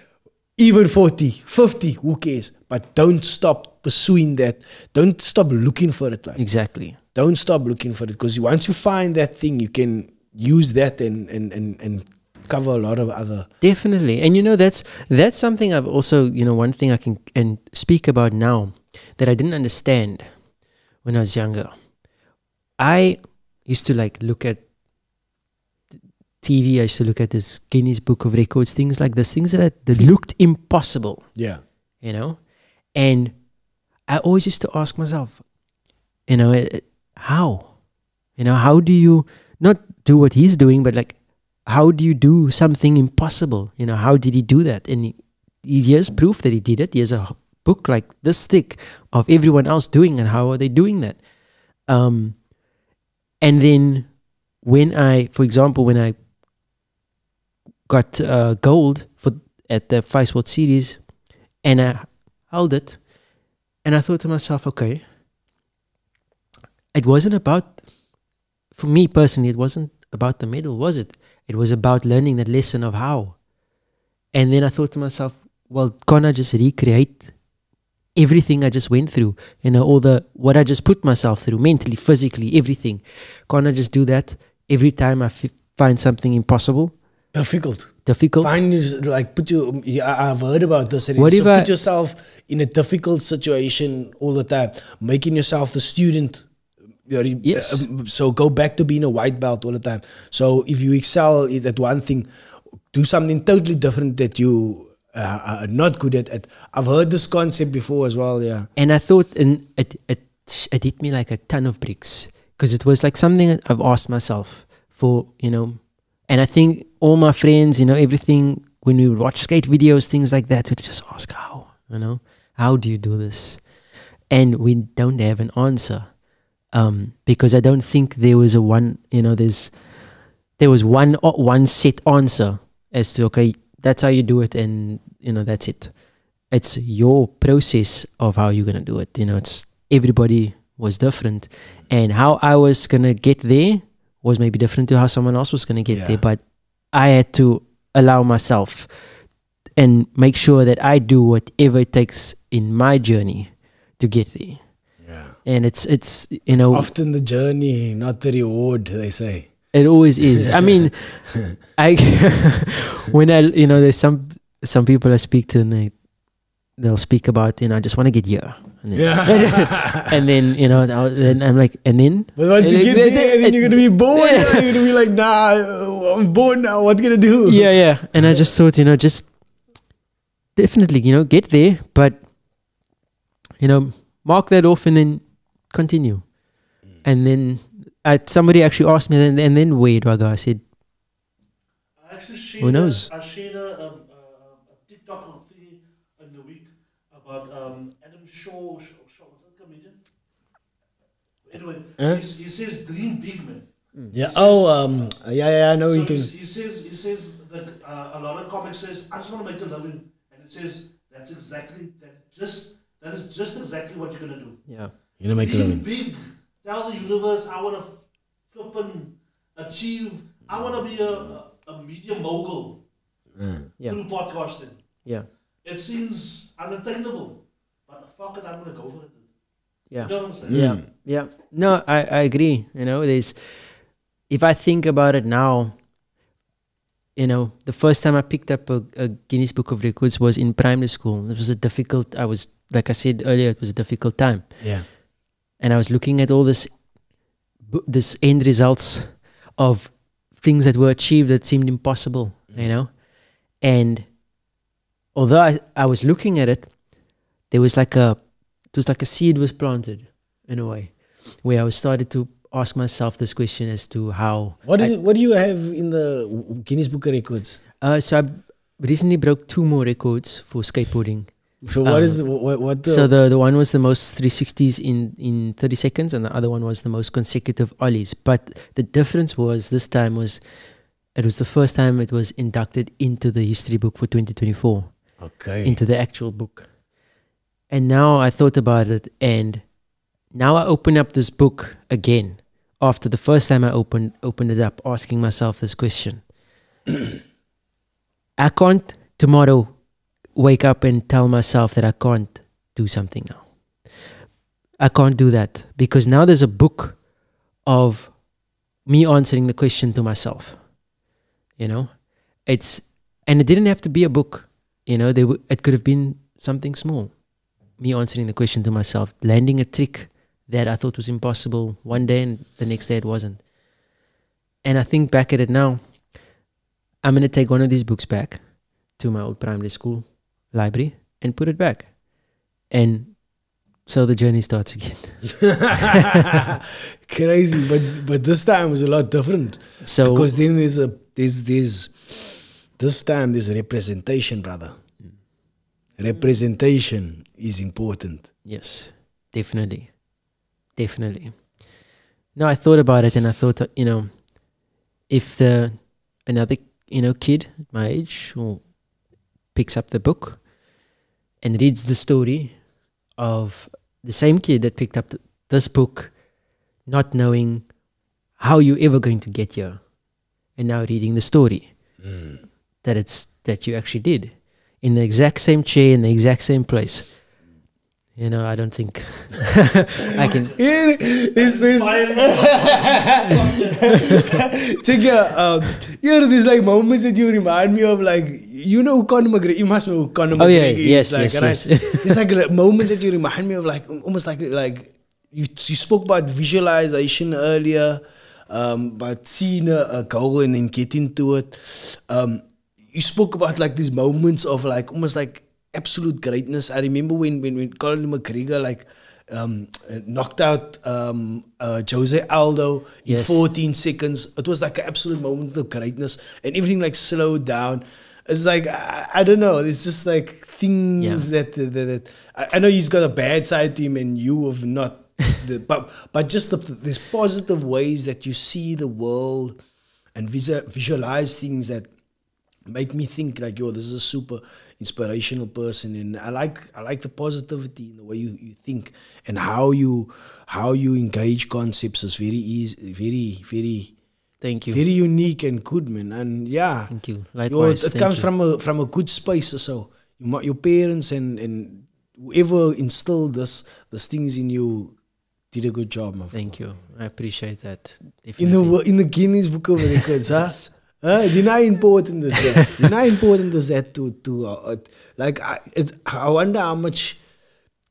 even 40, 50, who cares? But don't stop pursuing that. Don't stop looking for it. Exactly. Don't stop looking for it, because once you find that thing, you can use that and cover a lot of other. Definitely. And that's something I've also, one thing I can speak about now that I didn't understand when I was younger. I used to look at TV. I used to look at this Guinness Book of Records, things like this, things that looked impossible. Yeah. And I always used to ask myself, how? How do you not do what he's doing, but how do you do something impossible? How did he do that? And he has proof that he did it. He has a book like this thick of everyone else doing it. How are they doing that? And then for example, when I got gold at the Vice World Series, and I held it, and I thought to myself, okay, it wasn't about, for me personally, it wasn't about the medal, was it? It was about learning that lesson of how. And then I thought to myself, well, can't I just recreate everything I just went through? What I just put myself through, mentally, physically, everything. Can't I just do that every time I find something impossible? Difficult. Find is I've heard about this. What if put yourself in a difficult situation all the time, making yourself the student. Yes. So go back to being a white belt all the time. So if you excel at one thing, do something totally different that you are not good at. I've heard this concept before as well. Yeah. And I thought, and it hit me like a ton of bricks, because it was like something I've asked myself for, and I think all my friends, everything, when we would watch skate videos, things like that, we'd just ask how do you do this? And we don't have an answer. Because I don't think there was there was one set answer as to, okay, that's how you do it, and that's it. It's your process of how you're gonna do it. It's everybody was different, and how I was gonna get there was maybe different to how someone else was gonna get there. But I had to allow myself and make sure that I do whatever it takes in my journey to get there. And it's often the journey, not the reward, they say. It always is. I mean, when there's some people I speak to, and they'll speak about, I just want to get here. And then, and then you know, then I'm like, and then. But once you get there, then you're gonna be bored. You're gonna be like, nah, I'm bored now. What gonna do? Yeah, yeah. And I just thought, you know, just definitely, you know, get there, but you know, mark that off and then continue. And then somebody actually asked me, and then where do I go? I said, I actually shared who knows? I shared a TikTok thing in the week about Adam Shaw, what's that comedian? Anyway, he says dream big, man. Yeah. Says, I know so you do. he says that a lot of comics says, I just want to make a living, and it says that is just exactly what you're gonna do. Yeah. You're gonna make a living. Big. Tell the universe I want to flip and achieve. I want to be a media mogul through podcasting. Yeah. It seems unattainable, but the fuck it, I'm gonna go for it. Yeah. You know what I'm saying? Yeah. Yeah. No, I agree. You know, if I think about it now, you know, the first time I picked up a Guinness Book of Records was in primary school. It was like I said earlier, it was a difficult time. Yeah. And I was looking at all this end results of things that were achieved that seemed impossible, you know. And although I was looking at it, it was like a seed was planted in a way, where I was started to ask myself this question as to how. What do you have in the Guinness Book of Records? So I recently broke 2 more records for skateboarding. So what the? So the one was the most 360s in 30 seconds, and the other one was the most consecutive ollies. But the difference was this time it was the first time it was inducted into the history book for 2024. Okay. Into the actual book. And now I thought about it, and now I open up this book again after the first time I opened it up, asking myself this question. I can't tomorrow wake up and tell myself that I can't do something now. I can't do that, because now there's a book of me answering the question to myself. You know, and it didn't have to be a book. You know, it could have been something small. Me answering the question to myself, landing a trick that I thought was impossible one day and the next day it wasn't. And I think back at it now, I'm going to take one of these books back to my old primary school library and put it back. And so the journey starts again. Crazy, but this time was a lot different. So because then this time there's a representation, brother. Representation is important. Yes, definitely. No, I thought about it, and I thought, you know, if another, you know, kid my age who picks up the book and reads the story of the same kid that picked up this book, not knowing how you're ever going to get here, and now reading the story that you actually did in the exact same chair in the exact same place. You know, I don't think I can. Check there's like moments that you remind me of, like, you know who Conor McGregor. You must know who Conor McGregor is. Yes. It's like moments that you remind me of, like almost like you spoke about visualization earlier, about seeing a goal and then getting to it. You spoke about like these moments of like almost like absolute greatness. I remember when Conor McGregor like knocked out Jose Aldo in 14 seconds. It was like an absolute moment of greatness, and everything like slowed down. It's like I don't know. It's just like things that I know he's got a bad side to him, and you have not. But just these positive ways that you see the world and visualize things that make me think like, yo, this is a super inspirational person. And I like the positivity in the way you think, and how you engage concepts is very easy, very thank you, very unique and good, man. And yeah, thank you. Likewise, it comes from a good space. So your parents and whoever instilled this things in you did a good job, man. Thank you. I appreciate that. Definitely. In the Guinness Book of Records, huh? You know how important is that? You know how important is that to like I wonder how much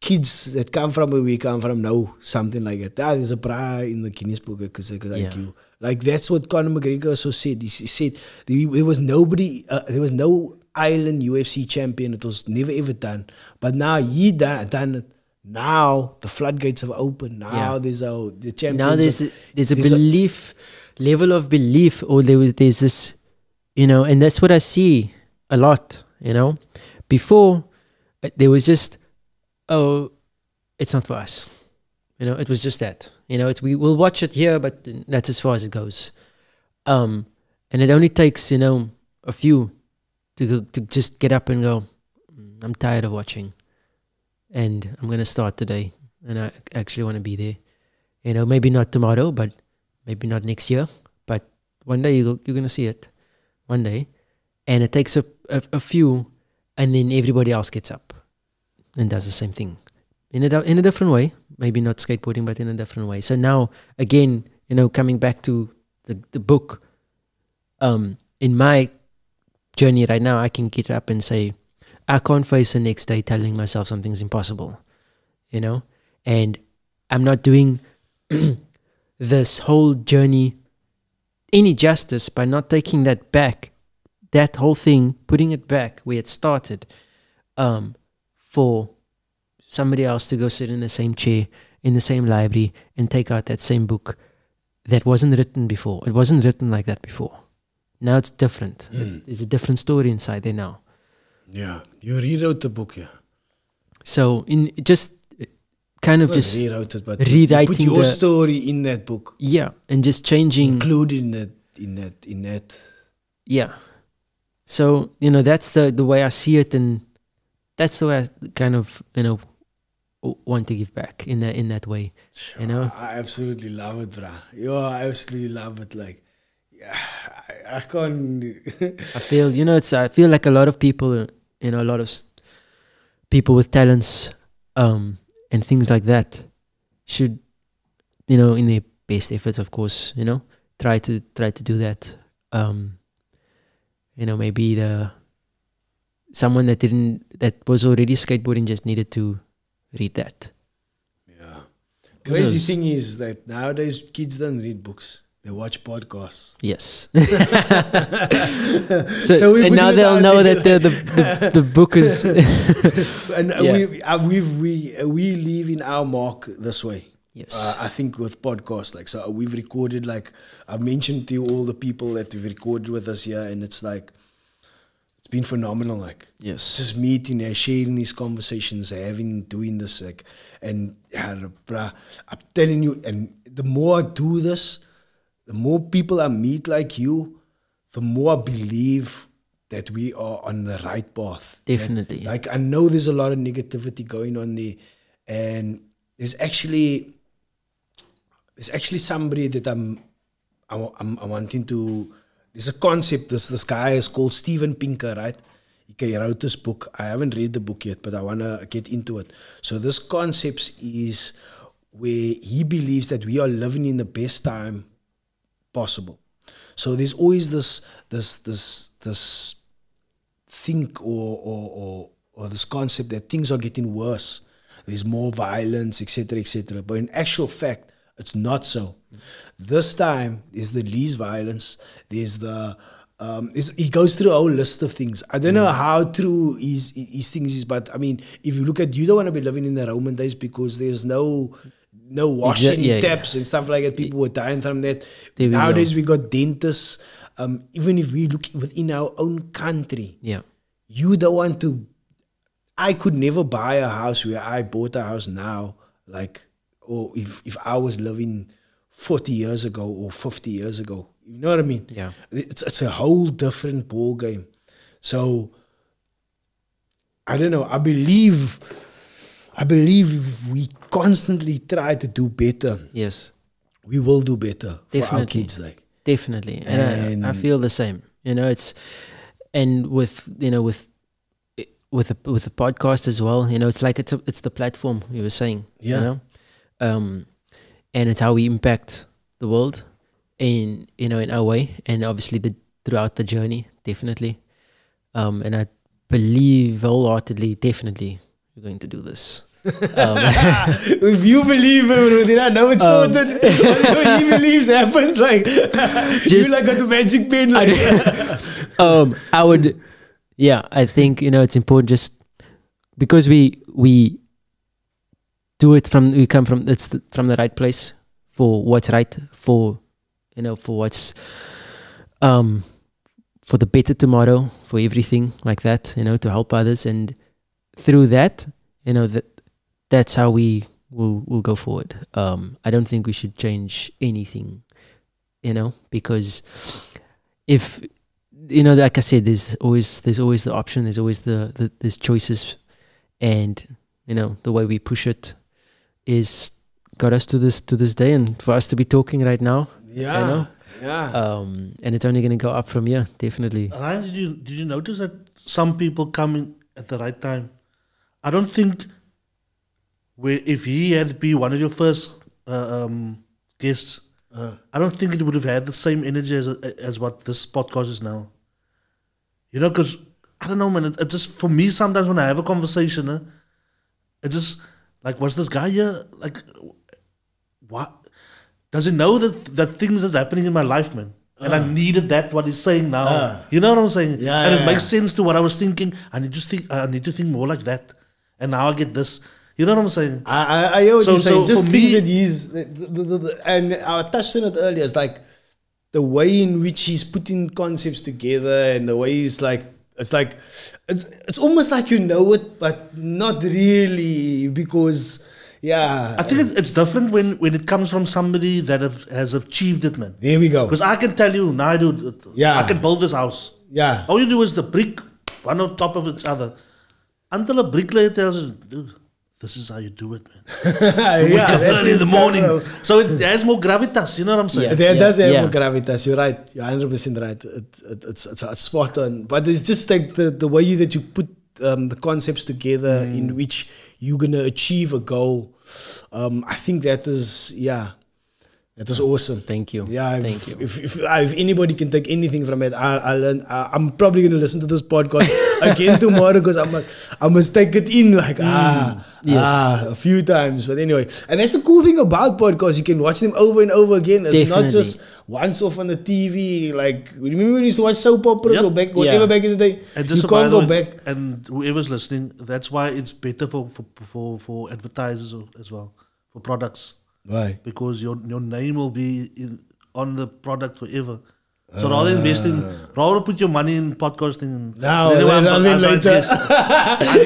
kids that come from where we come from know something like that. There's a prize in the Guinness Book because IQ. Like that's what Conor McGregor also said. He said there was nobody, there was no island UFC champion. It was never ever done. But now he done it. Now the floodgates have opened. Now there's the champions. Now there's a belief, level of belief, or there's this, and that's what I see a lot. Before there was just, oh, it's not for us. It was just that. We will watch it here, but that's as far as it goes. And it only takes, a few to just get up and go, I'm tired of watching. And I'm going to start today. And I actually want to be there. Maybe not tomorrow, but maybe not next year. But one day you're going to see it. One day. And it takes a few, and then everybody else gets up and does the same thing. In a different way. Maybe not skateboarding, but in a different way. So now, again, coming back to the book, in my journey right now, I can get up and say, I can't face the next day telling myself something's impossible, and I'm not doing this whole journey any justice by not taking that back, that whole thing, putting it back where it started, for somebody else to go sit in the same chair, in the same library, and take out that same book that wasn't written before. It wasn't written like that before. Now it's different. There's a different story inside there now. Yeah, you rewrote the book, yeah. So in just kind of just rewrote it, but rewriting put your story in that book. Yeah, and just changing, including in that. Yeah. So that's the way I see it, and that's the way I kind of want to give back in that way. I absolutely love it, bruh. I absolutely love it. Like, yeah, I can't. I feel I feel like a lot of people, a lot of people with talents, and things like that, should, in their best efforts, of course, try to do that. Maybe someone that was already skateboarding just needed to read that. Yeah. Crazy thing is that nowadays kids don't read books. They watch podcasts. Yes. so and now they'll know that the book is. And we live in our mark this way. Yes. I think with podcasts, like, so we've recorded, like I mentioned to you, all the people that we've recorded with us here, and it's like, it's been phenomenal. Like, yes, just meeting, sharing these conversations, doing this, like, and bruh, I'm telling you, and the more I do this, the more people I meet like you, the more I believe that we are on the right path. Definitely. Like, I know there's a lot of negativity going on there, and there's actually somebody that I'm wanting to. There's a concept. This guy is called Steven Pinker, right? He wrote this book. I haven't read the book yet, but I want to get into it. So this concept is where he believes that we are living in the best time possible. So there's always this think or this concept that things are getting worse. There's more violence, etc., etc. But in actual fact, it's not so. This time is the least violence. There's the he goes through a whole list of things. I don't know how true his things is, but I mean, if you look at, you don't want to be living in the Roman days because there's no washing taps and stuff like that. People were dying from that. Nowadays we got dentists. Even if we look within our own country, you don't want to. I could never buy a house where I bought a house now, like, or if I was living 40 years ago or 50 years ago. You know what I mean? Yeah. It's a whole different ball game. So I don't know. I believe if we constantly try to do better, yes, we will do better Definitely. For our kids. Like, definitely, and I feel the same. It's, and with the podcast as well. It's like it's the platform you were saying. Yeah. And it's how we impact the world in our way, and obviously throughout the journey, definitely. And I believe wholeheartedly, definitely, we're going to do this. If you believe it, I know it's sorted. Whatever he believes happens. Like you like got the magic pen. Like I would, yeah. I think it's important just because we do it we come from from the right place for what's right, for for what's for the better tomorrow, for everything like that, to help others, and through that, that's how we will go forward. I don't think we should change anything, because if like I said, there's always the option, there's always there's choices, and the way we push it is got us to this day, and for us to be talking right now. Yeah. And it's only going to go up from here, definitely. Ryan, did you notice that some people come in at the right time? I don't think if he had been one of your first guests, I don't think it would have had the same energy as what this podcast is now. Because I don't know, man. It just, for me, sometimes when I have a conversation, it just like, what's this guy here? Like, what? Does he know that things that's happening in my life, man? And I needed what he's saying now. You know what I'm saying? Yeah, and it makes sense to what I was thinking. I need to think more like that. And now I get this. You know what I'm saying? I hear what you're saying. Just for things me, that he's and I touched on it earlier. It's like the way in which he's putting concepts together, and the way he's like, it's almost like it, but not really, because. Yeah, I think it's different when it comes from somebody that has achieved it, man. There we go. Because I can tell you, now, dude, I can build this house. Yeah. All you do is the brick, one on top of each other. Until a bricklayer tells you, dude, this is how you do it, man. Yeah, that's early in the morning. So it has more gravitas, you know what I'm saying? It does have more gravitas. You're right. You're 100% right. It's spot on. But it's just like the way that you put the concepts together in which you're going to achieve a goal. I think that is awesome. Thank you. Yeah, thank you. If anybody can take anything from it, I learn. I'm probably going to listen to this podcast again tomorrow, because I must take it in a few times. But anyway, and that's the cool thing about podcasts. You can watch them over and over again. It's not just once off on the TV. Like, remember when you used to watch soap operas or back in the day? And just you can't go back. And whoever's listening, that's why it's better for advertisers as well, for products. Right. Because your name will be on the product forever. So rather put your money in podcasting. Then later.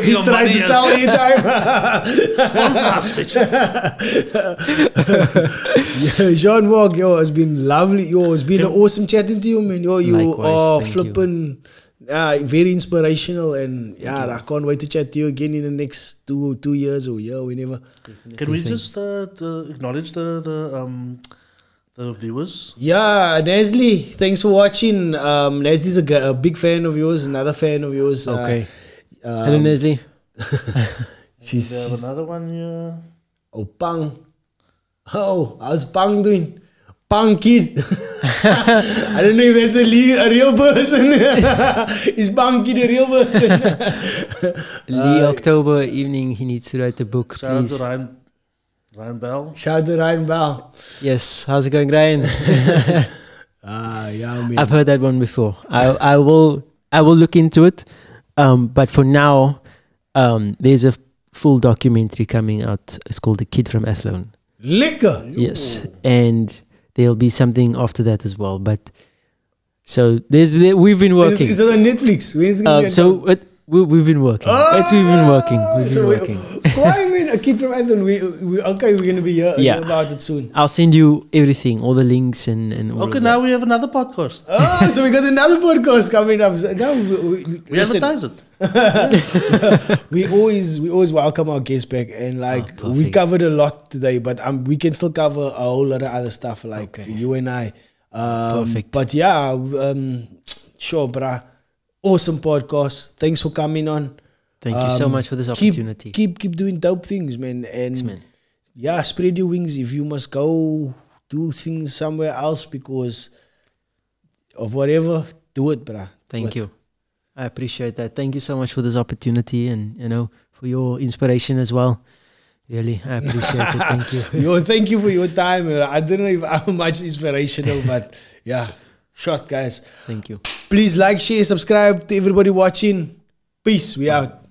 He's trying to sell anytime. Sponsor us, bitches. Jean Marc, it's been lovely. It's been awesome chatting to you, man. You are flipping. Very inspirational, and I can't wait to chat to you again in the next two years or whenever. Can we just acknowledge the viewers? Yeah, Nesli, thanks for watching. Nesli's a big fan of yours, another fan of yours. Okay. Hello, Nesli. We have another one here. Oh, Pang. Oh, how's Pang doing? Pang Kid. I don't know if that's a real person. Is Pang Kid a real person? Lee, October evening, he needs to write a book, please. Shout out to Ryan Bell. Shout out to Ryan Bell. Yes, how's it going, Ryan? Man. I've heard that one before. I will look into it. But for now, there's a full documentary coming out. It's called The Kid from Athlone. Liquor. Yes, and there'll be something after that as well. But so we've been working. Is it on Netflix? When's it gonna be we've been working. We've been working. Why, I mean, A Kid from Athlone? We're going to be here about it soon. I'll send you everything, all the links and all. Okay, now we have another podcast. So we got another podcast coming up. Now we advertise it. we always welcome our guests back, and we covered a lot today, but we can still cover a whole lot of other stuff, you and I. Perfect. But sure, brah. Awesome podcast. Thanks for coming on. Thank you so much for this opportunity. Keep doing dope things, man. And spread your wings. If you must go do things somewhere else because of whatever, do it, brah. Thank you. I appreciate that. Thank you so much for this opportunity, and for your inspiration as well. Really, I appreciate it. Thank you. Yo, thank you for your time. I don't know if I'm much inspirational, but yeah, short, guys. Thank you. Please like, share, subscribe to everybody watching. Peace. We out.